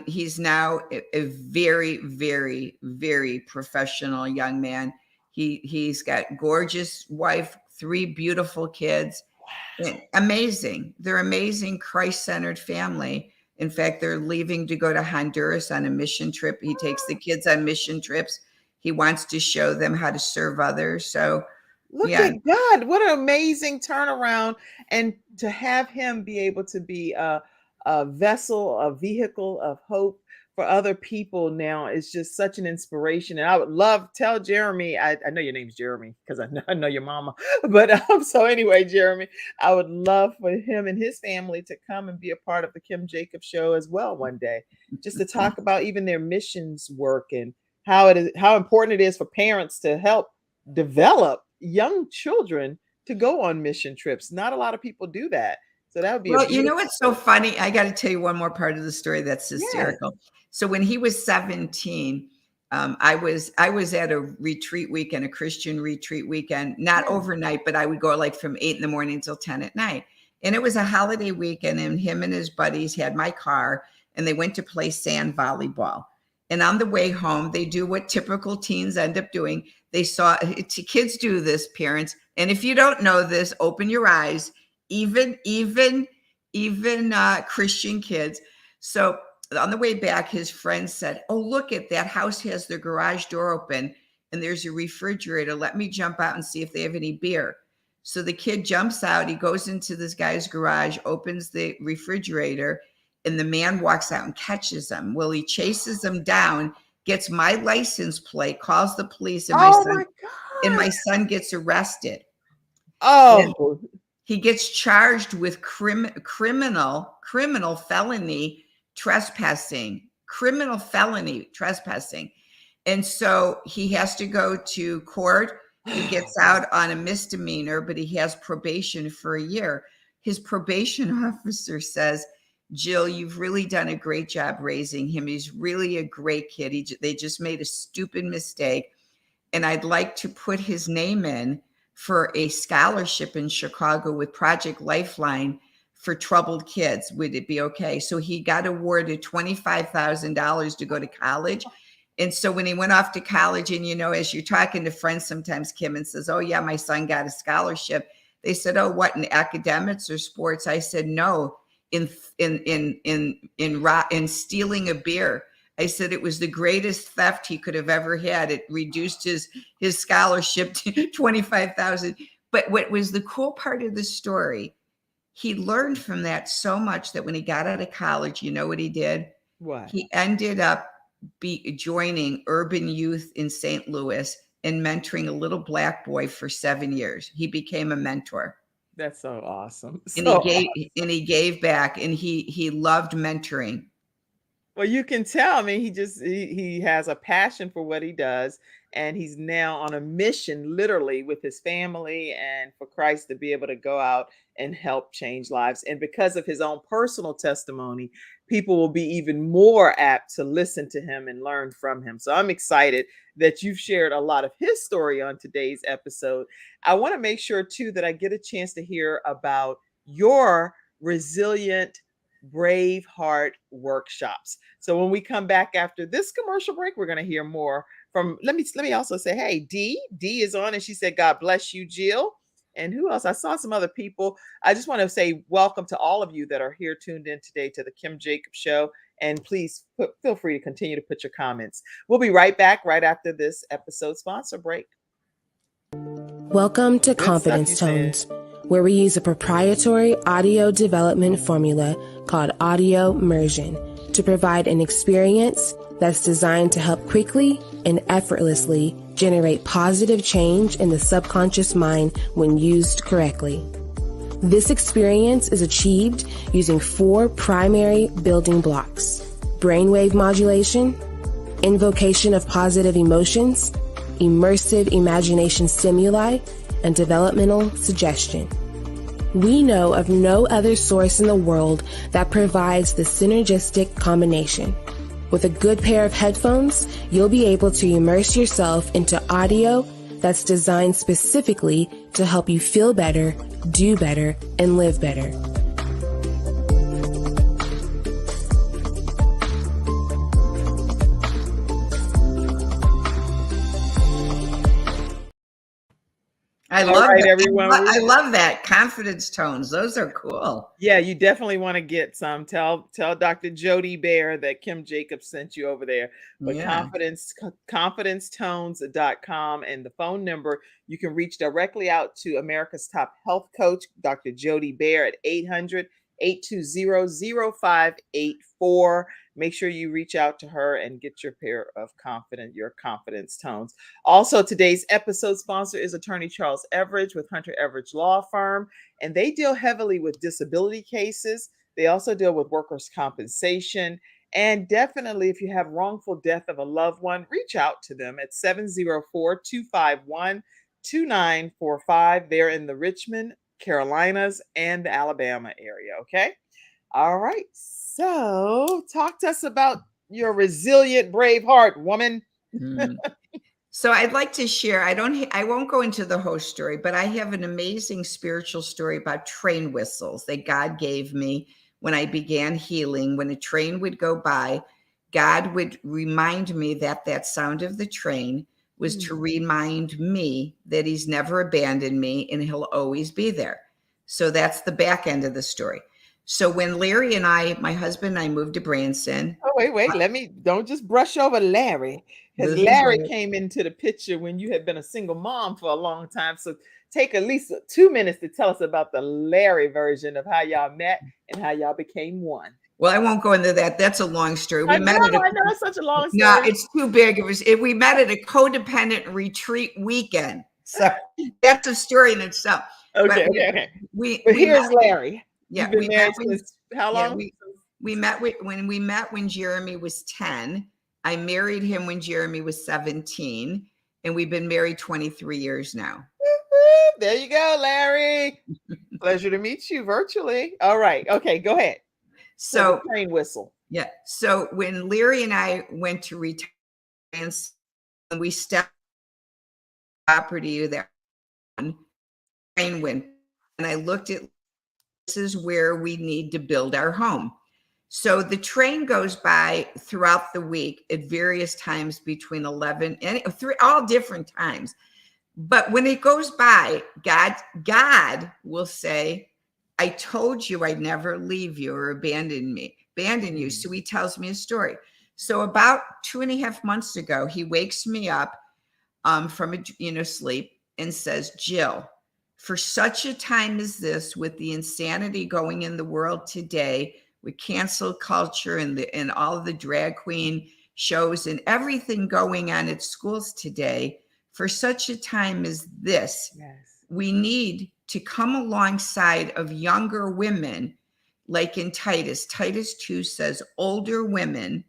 He's now a very, very, very professional young man. He's got gorgeous wife, 3 beautiful kids. Wow. Amazing. They're amazing, Christ-centered family. In fact, they're leaving to go to Honduras on a mission trip. He takes the kids on mission trips. He wants to show them how to serve others. So look at God, what an amazing turnaround. And to have him be able to be a vessel, a vehicle of hope for other people now is just such an inspiration. And I would love, tell Jeremy, I know your name's Jeremy because I know your mama, but so anyway, Jeremy, I would love for him and his family to come and be a part of the Kim Jacobs show as well one day, just to talk about even their missions work and how important it is for parents to help develop young children to go on mission trips. Not a lot of people do that. So that would be you know what's so funny? I got to tell you one more part of the story that's hysterical. Yeah. So when he was 17, I was at a retreat weekend, a Christian retreat weekend, not overnight, but I would go like from 8 a.m. till 10 p.m. And it was a holiday weekend, and him and his buddies had my car, and they went to play sand volleyball. And on the way home, they do what typical teens end up doing. They saw kids do this, parents. And if you don't know this, open your eyes. Even Christian kids. So on the way back, his friend said, "Oh, look at that house has the garage door open and there's a refrigerator. Let me jump out and see if they have any beer." So the kid jumps out. He goes into this guy's garage, opens the refrigerator, and the man walks out and catches him. Well, he chases him down, gets my license plate, calls the police, and my son gets arrested. Oh. And he gets charged with criminal felony trespassing, And so he has to go to court. He gets out on a misdemeanor, but he has probation for a year. His probation officer says, "Jill, you've really done a great job raising him. He's really a great kid. They just made a stupid mistake. And I'd like to put his name in for a scholarship in Chicago with Project Lifeline for troubled kids. Would it be okay?" So he got awarded $25,000 to go to college. And so when he went off to college, and, as you're talking to friends sometimes, Kim, and says, "Oh yeah, my son got a scholarship." They said, "Oh, what, in academics or sports?" I said, "No, in stealing a beer." I said it was the greatest theft he could have ever had. It reduced his scholarship to $25,000. But what was the cool part of the story, he learned from that so much that when he got out of college, you know what he did? What? He ended up joining Urban Youth in St. Louis and mentoring a little Black boy for 7 years. He became a mentor. That's so awesome. And he gave back, and he loved mentoring. Well, you can tell. I mean, he has a passion for what he does, And he's now on a mission, literally, with his family and for Christ to be able to go out and help change lives. And because of his own personal testimony, people will be even more apt to listen to him and learn from him. So I'm excited that you've shared a lot of his story on today's episode. I want to make sure, too, that I get a chance to hear about your resilient brave heart workshops. So when we come back after this commercial break, we're going to hear more from, let me also say, hey, D is on, and she said, God bless you, Jill. And who else? I saw some other people. I just want to say welcome to all of you that are here tuned in today to the Kim Jacobs Show. And please feel free to continue to put your comments. We'll be right back right after this episode sponsor break. Welcome to Confidence Tones, where we use a proprietary audio development formula called audio immersion to provide an experience that's designed to help quickly and effortlessly generate positive change in the subconscious mind when used correctly. This experience is achieved using 4 primary building blocks: brainwave modulation, invocation of positive emotions, immersive imagination stimuli, and developmental suggestion. We know of no other source in the world that provides the synergistic combination. With a good pair of headphones, you'll be able to immerse yourself into audio that's designed specifically to help you feel better, do better, and live better. I love right, that. everyone. I love that. Confidence tones. Those are cool. Yeah, you definitely want to get some. Tell Dr. Jody Bear that Kim Jacobs sent you over there. But Yeah. confidencetones.com, and the phone number, you can reach directly out to America's top health coach, Dr. Jody Bear, at 800-820-0584. Make sure you reach out to her and get your pair of your confidence tones. Also, today's episode sponsor is attorney Charles Everidge with Hunter Everidge Law Firm, and they deal heavily with disability cases. They also deal with workers' compensation. And definitely, if you have wrongful death of a loved one, reach out to them at 704-251-2945. They're in the Richmond, Carolinas, and the Alabama area. Okay. All right. So talk to us about your resilient, brave heart, woman. So I'd like to share, I won't go into the whole story, but I have an amazing spiritual story about train whistles that God gave me when I began healing. When a train would go by, God would remind me that that sound of the train was to remind me that he's never abandoned me and he'll always be there. So that's the back end of the story. So when Larry and my husband and I moved to Branson. Oh, wait. Don't just brush over Larry. Because Larry came into the picture when you had been a single mom for a long time. So take at least 2 minutes to tell us about the Larry version of how y'all met and how y'all became one. Well, I won't go into that. That's a long story. I know it's such a long story. No, it's too big. We met at a codependent retreat weekend. So that's a story in itself. Okay. But here's Larry. Yeah, You've been married since how long? Yeah, we met when Jeremy was 10. I married him when Jeremy was 17, and we've been married 23 years now. There you go, Larry. Pleasure to meet you virtually. All right. Okay, go ahead. So train whistle. Yeah. So when Larry and I went to retire, we stepped property there, train went, and I looked at, this is where we need to build our home. So the train goes by throughout the week at various times between 11 and 3, all different times. But when it goes by, God will say, I told you I'd never leave you or abandon you. So he tells me a story. So about 2.5 months ago, he wakes me up from sleep and says, Jill, for such a time as this, with the insanity going in the world today, with cancel culture and all of the drag queen shows and everything going on at schools today, for such a time as this, we need to come alongside of younger women, like in Titus. Titus 2 says older women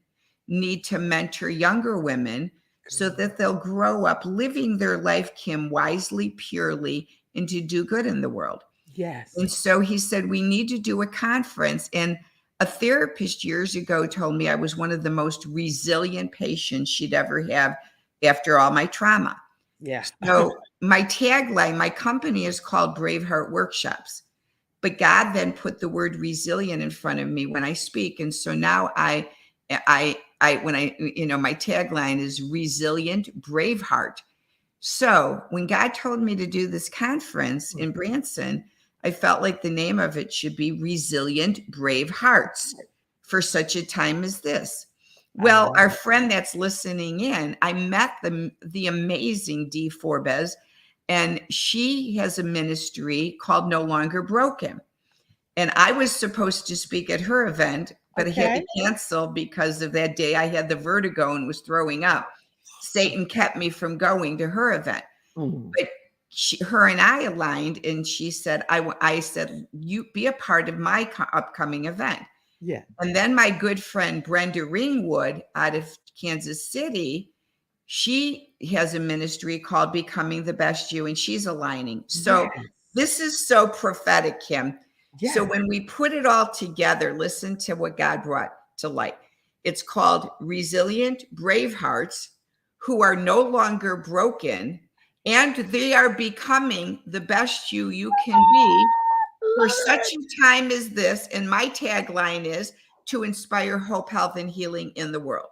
need to mentor younger women so that they'll grow up living their life, Kim, wisely, purely, and to do good in the world. Yes. And so he said, we need to do a conference. And a therapist years ago told me I was one of the most resilient patients she'd ever have after all my trauma. Yeah. So my tagline, my company is called Braveheart Workshops. But God then put the word resilient in front of me when I speak. And so now my tagline is resilient, brave heart. So when God told me to do this conference in Branson, I felt like the name of it should be Resilient Brave Hearts for such a time as this. Well, our friend that's listening in, I met the amazing Dee Forbes, and she has a ministry called No Longer Broken. And I was supposed to speak at her event, but I had to cancel because of that day I had the vertigo and was throwing up. Satan kept me from going to her event. But her and I aligned, and she said, I said, you be a part of my upcoming event. Yeah. And then my good friend Brenda Ringwood out of Kansas City, she has a ministry called Becoming the Best You, and she's aligning. So this is so prophetic, Kim. Yes. So when we put it all together, listen to what God brought to light. It's called Resilient Brave Hearts who are no longer broken, and they are becoming the best you can be for such a time as this. And my tagline is to inspire hope, health, and healing in the world.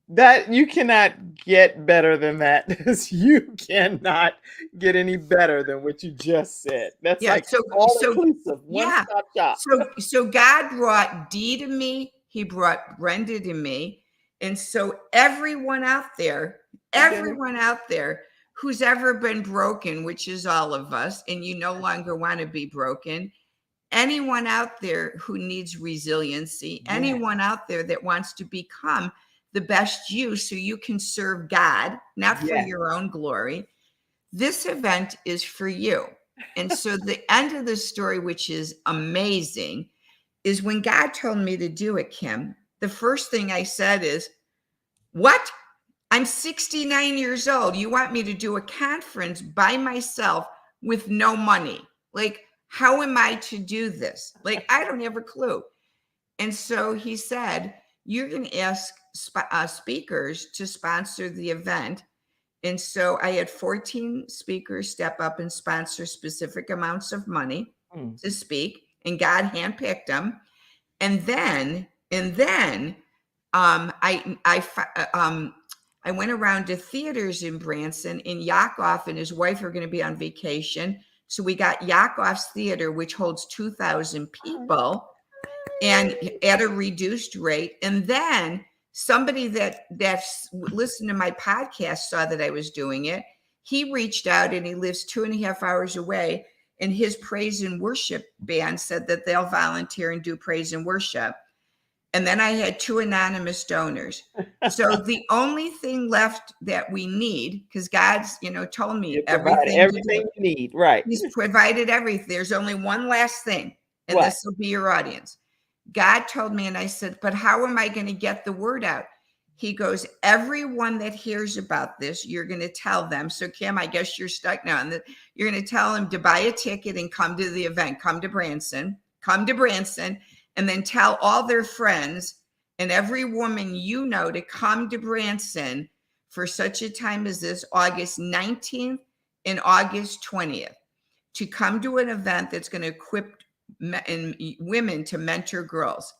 That you cannot get better than that. You cannot get any better than what you just said. That's all inclusive. One-stop shop. So God brought Dee to me. He brought Brenda to me. And so everyone out there who's ever been broken, which is all of us, and you no longer want to be broken, anyone out there who needs resiliency, anyone out there that wants to become the best you so you can serve God, not for your own glory, this event is for you. And so the end of the story, which is amazing, is when God told me to do it, Kim, the first thing I said is, what? I'm 69 years old. You want me to do a conference by myself with no money? Like, how am I to do this? Like, I don't have a clue. And so he said, you're going to ask speakers to sponsor the event. And so I had 14 speakers step up and sponsor specific amounts of money to speak, and God handpicked them. And then I went around to theaters in Branson, and Yakov and his wife are going to be on vacation. So we got Yakov's Theater, which holds 2,000 people, and at a reduced rate. And then somebody that's listened to my podcast saw that I was doing it. He reached out, and he lives 2.5 hours away. And his praise and worship band said that they'll volunteer and do praise and worship. And then I had 2 anonymous donors. So the only thing left that we need, because God's, told me everything you need, right? He's provided everything. There's only one last thing, and this will be your audience. God told me, and I said, but how am I going to get the word out? He goes, everyone that hears about this, you're going to tell them. So Kim, I guess you're stuck now. And you're going to tell them to buy a ticket and come to the event. Come to Branson, and then tell all their friends and every woman to come to Branson for such a time as this, August 19th and August 20th, to come to an event that's going to equip women to mentor girls.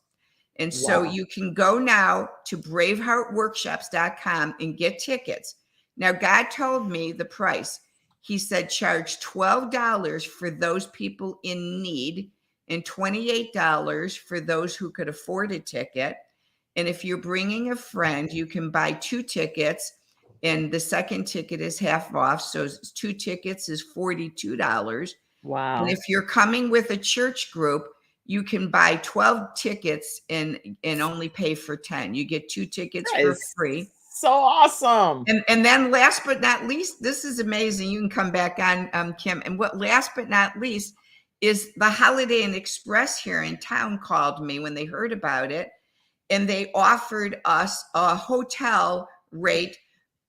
And so you can go now to braveheartworkshops.com and get tickets. Now, God told me the price. He said, charge $12 for those people in need and $28 for those who could afford a ticket. And if you're bringing a friend, you can buy 2 tickets, and the second ticket is half off. So 2 tickets is $42. Wow. And if you're coming with a church group, you can buy 12 tickets and only pay for 10. You get 2 tickets for free. So awesome. And then last but not least, this is amazing. You can come back on, Kim. And last but not least is the Holiday Inn Express here in town called me when they heard about it. And they offered us a hotel rate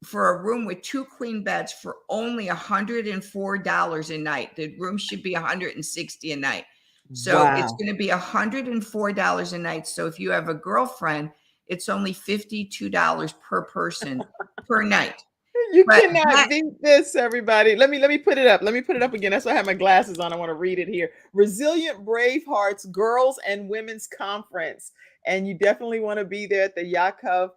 for a room with 2 queen beds for only $104 a night. The room should be $160 a night. So it's Wow. going to be $104 a night. So if you have a girlfriend, it's only $52 per person per night. You But cannot beat this, everybody. Let me put it up. Let me put it up again. That's why I have my glasses on. I want to read it here. Resilient Bravehearts Girls and Women's Conference. And you definitely want to be there at the Yakov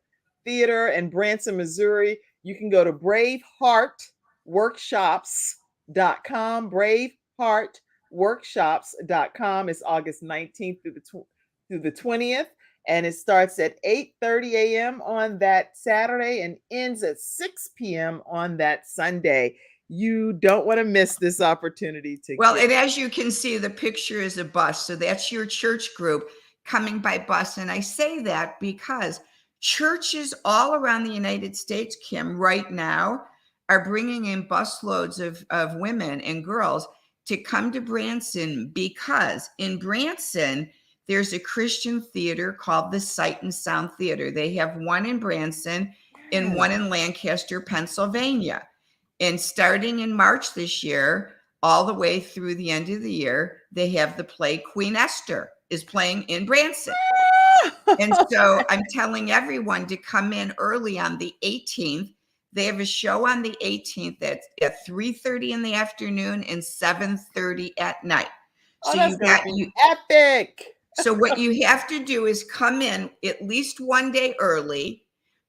Theater in Branson, Missouri. You can go to braveheartworkshops.com. Braveheartworkshops.com. It's August 19th through the 20th. And it starts at 8:30 a.m. on that Saturday and ends at 6 p.m. on that Sunday. You don't want to miss this opportunity to well, and as you can see, the picture is a bus. So that's your church group coming by bus. And I say that because churches all around the United States, Kim, right now are bringing in busloads of women and girls to come to Branson, because in Branson, there's a Christian theater called the Sight and Sound Theater. They have one in Branson and one in Lancaster, Pennsylvania. And starting in March this year, all the way through the end of the year, they have the play Queen Esther is playing in Branson. And so I'm telling everyone to come in early on the 18th. They have a show on the 18th at 3:30 in the afternoon and 7:30 at night. So that's epic. So what you have to do is come in at least one day early,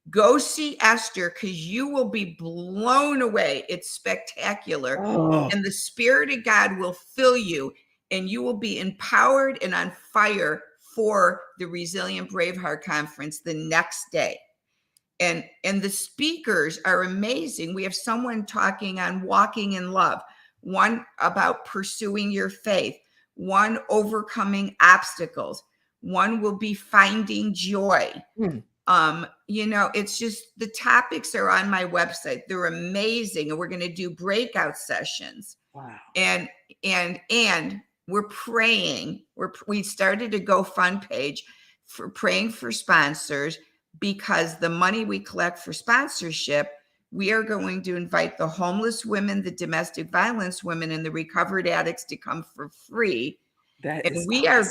go see Esther, because you will be blown away. It's spectacular. Oh. And the Spirit of God will fill you, and you will be empowered and on fire for the Resilient Braveheart Conference the next day. And the speakers are amazing. We have someone talking on walking in love, one about pursuing your faith, one overcoming obstacles, one will be finding joy. It's just, the topics are on my website. They're amazing. And we're going to do breakout sessions. Wow. And we're praying. We started a GoFund page for praying for sponsors, because the money we collect for sponsorship, we are going to invite the homeless women, the domestic violence women, and the recovered addicts to come for free. We are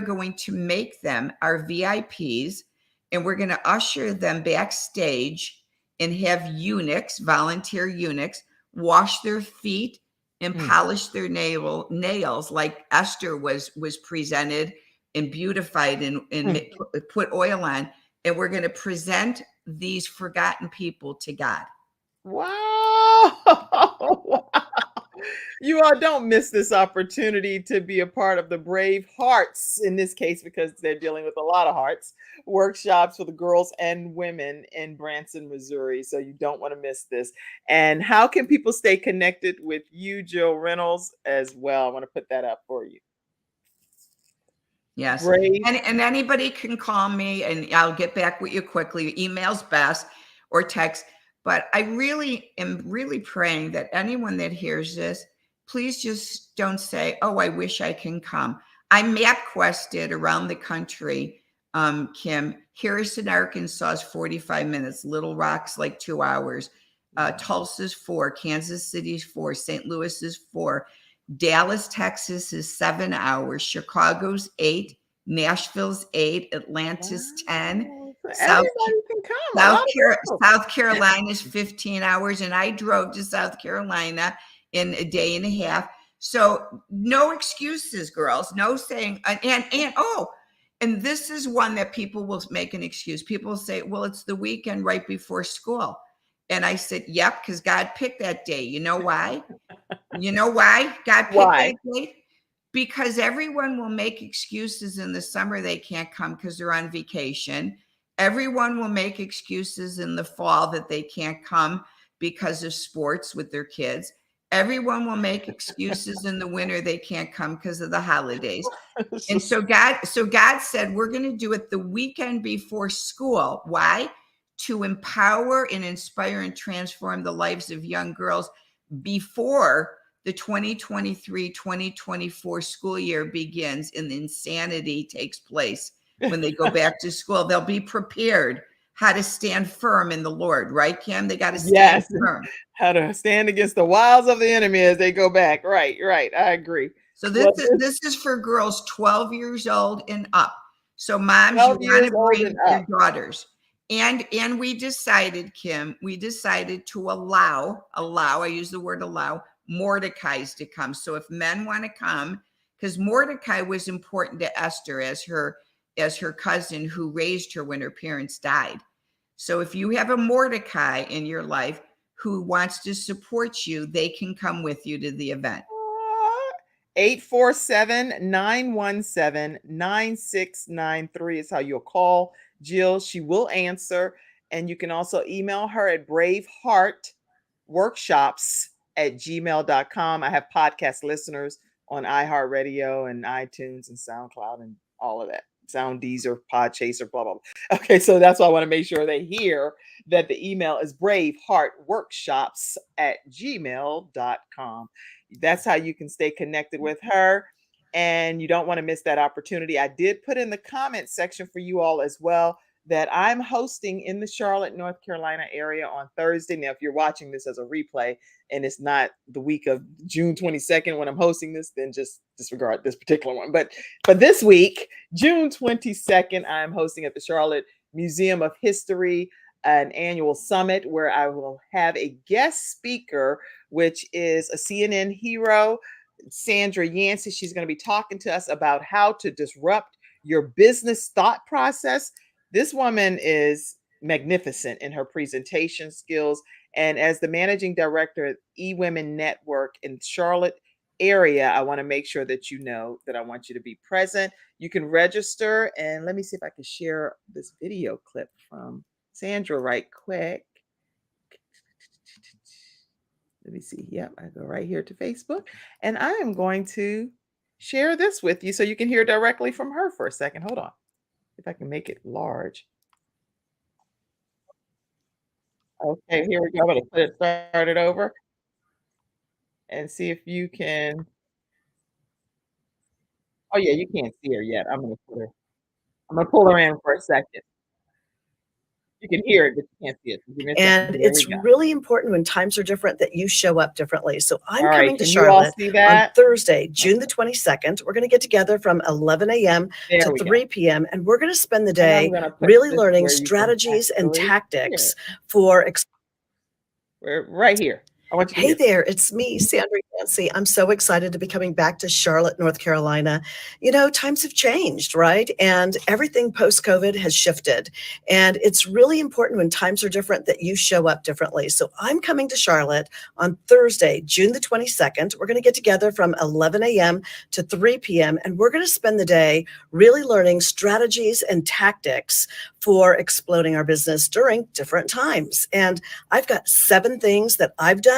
going to make them our VIPs, and we're going to usher them backstage and have eunuchs, volunteer eunuchs, wash their feet and polish their nails like Esther was presented and beautified and put oil on. And we're going to present these forgotten people to God. Wow. You all don't miss this opportunity to be a part of the Brave Hearts, in this case, because they're dealing with a lot of hearts, workshops for the girls and women in Branson, Missouri. So you don't want to miss this. And how can people stay connected with you, Jill Reynolds, as well? I want to put that up for you. Yes. And anybody can call me and I'll get back with you quickly. Email's best, or text. But I really am praying that anyone that hears this, please just don't say, oh, I wish I can come. I map quested around the country, Kim. Harrison, Arkansas is 45 minutes. Little Rock's like 2 hours. Tulsa's 4. Kansas City's 4. St. Louis is 4. Dallas, Texas is 7 hours. Chicago's 8. Nashville's 8. Atlanta's 10. South Carolina is 15 hours. And I drove to South Carolina in a day and a half. So no excuses, girls. No saying, and this is one that people will make an excuse. People will say, well, it's the weekend right before school. And I said, yep, because God picked that day. You know why? You know why God picked that day? Because everyone will make excuses in the summer they can't come because they're on vacation. Everyone will make excuses in the fall that they can't come because of sports with their kids. Everyone will make excuses in the winter they can't come because of the holidays. And so God said, we're going to do it the weekend before school. Why? To empower and inspire and transform the lives of young girls before the 2023-2024 school year begins and the insanity takes place when they go back to school. They'll be prepared how to stand firm in the Lord, right, Kim? They got to stand Yes. firm. How to stand against the wiles of the enemy as they go back. Right. I agree. So Well, this is for girls 12 years old and up. So moms, you 12 want years to old bring and your up. daughters. And we decided, Kim, we decided to allow, I use the word allow, Mordecai's to come. So if men want to come, because Mordecai was important to Esther as her cousin who raised her when her parents died. So if you have a Mordecai in your life who wants to support you, they can come with you to the event. 847-917-9693 is how you'll call Jill. She will answer. And you can also email her at braveheartworkshops@gmail.com. I have podcast listeners on iHeartRadio and iTunes and SoundCloud and all of that. Sound Deezer, Podchaser, blah, blah, blah. Okay, so that's why I want to make sure they hear that the email is braveheartworkshops@gmail.com. That's how you can stay connected with her. And you don't want to miss that opportunity. I did put in the comment section for you all as well that I'm hosting in the Charlotte, North Carolina area on Thursday. Now, if you're watching this as a replay and it's not the week of June 22nd when I'm hosting this, then just disregard this particular one. But this week, June 22nd, I'm hosting at the Charlotte Museum of History an annual summit where I will have a guest speaker, which is a CNN hero, Sandra Yancey. She's going to be talking to us about how to disrupt your business thought process. This woman is magnificent in her presentation skills. And as the managing director at eWomen Network in Charlotte area, I want to make sure that you know that I want you to be present. You can register. And let me see if I can share this video clip from Sandra right quick. Let me see. Yep, I go right here to Facebook. And I am going to share this with you so you can hear directly from her for a second. Hold on. If I can make it large. Okay, here we go. I'm going to put it started over and see if you can. Oh, yeah, you can't see her yet. I'm going to pull her in for a second. You can hear it, but you can't see it. And it's really important when times are different that you show up differently. So I'm coming to Charlotte on Thursday, June the 22nd. We're going to get together from 11 a.m. to 3 p.m. And we're going to spend the day really learning strategies and tactics for. We're right here. Hey there, it's me, Sandra Yancey. I'm so excited to be coming back to Charlotte, North Carolina. You know, times have changed, right? And everything post-COVID has shifted. And it's really important when times are different that you show up differently. So I'm coming to Charlotte on Thursday, June the 22nd. We're going to get together from 11 a.m. to 3 p.m. And we're going to spend the day really learning strategies and tactics for exploding our business during different times. And I've got 7 things that I've done.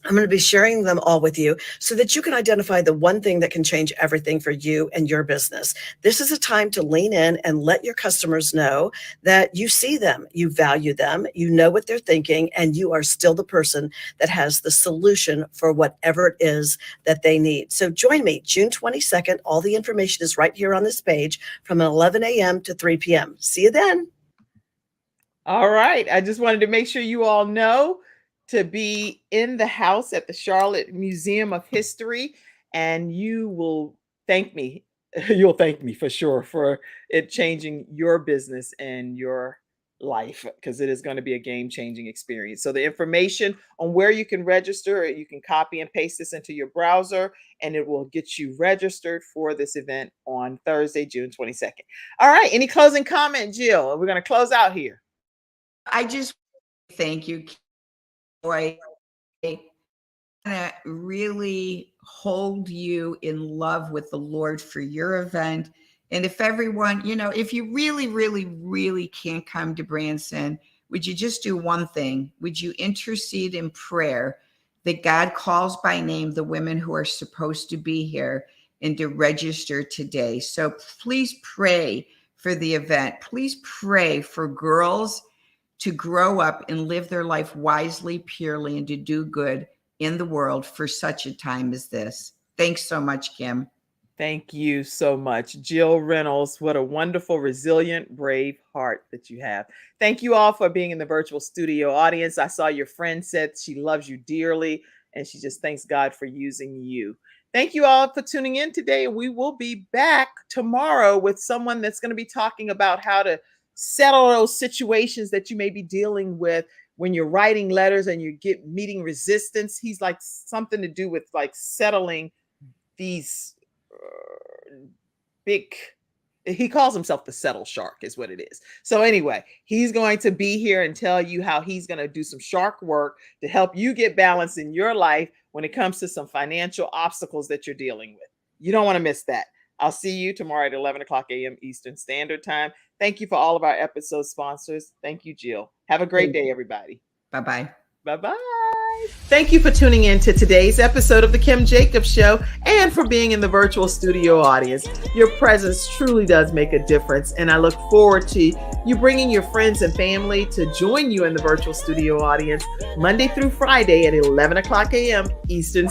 I'm going to be sharing them all with you so that you can identify the one thing that can change everything for you and your business. This is a time to lean in and let your customers know that you see them, you value them, you know what they're thinking, and you are still the person that has the solution for whatever it is that they need. So join me June 22nd. All the information is right here on this page from 11 a.m. to 3 p.m. See you then. All right. I just wanted to make sure you all know to be in the house at the Charlotte Museum of History, and you will thank me. You'll thank me for sure for it changing your business and your life, because it is going to be a game-changing experience. So the information on where you can register, you can copy and paste this into your browser, and it will get you registered for this event on Thursday, June 22nd. All right. Any closing comment, Jill? We're going to close out here. I just thank you, Boy, I want to really hold you in love with the Lord for your event. And if everyone, you know, if you really, really, really can't come to Branson, would you just do one thing? Would you intercede in prayer that God calls by name the women who are supposed to be here and to register today? So please pray for the event. Please pray for girls to grow up and live their life wisely, purely, and to do good in the world for such a time as this. Thanks so much, Kim. Thank you so much, Jill Reynolds. What a wonderful, resilient, brave heart that you have. Thank you all for being in the virtual studio audience. I saw your friend said she loves you dearly, and she just thanks God for using you. Thank you all for tuning in today. We will be back tomorrow with someone that's going to be talking about how to settle those situations that you may be dealing with when you're writing letters and you get meeting resistance. He's like something to do with like settling these big, he calls himself the settle shark is what it is. So anyway, he's going to be here and tell you how he's going to do some shark work to help you get balance in your life when it comes to some financial obstacles that you're dealing with. You don't want to miss that. I'll see you tomorrow at 11 o'clock a.m. Eastern Standard Time. Thank you for all of our episode sponsors. Thank you, Jill. Have a great day, everybody. Bye-bye. Bye-bye. Thank you for tuning in to today's episode of The Kim Jacobs Show and for being in the virtual studio audience. Your presence truly does make a difference, and I look forward to you bringing your friends and family to join you in the virtual studio audience Monday through Friday at 11 o'clock a.m. Eastern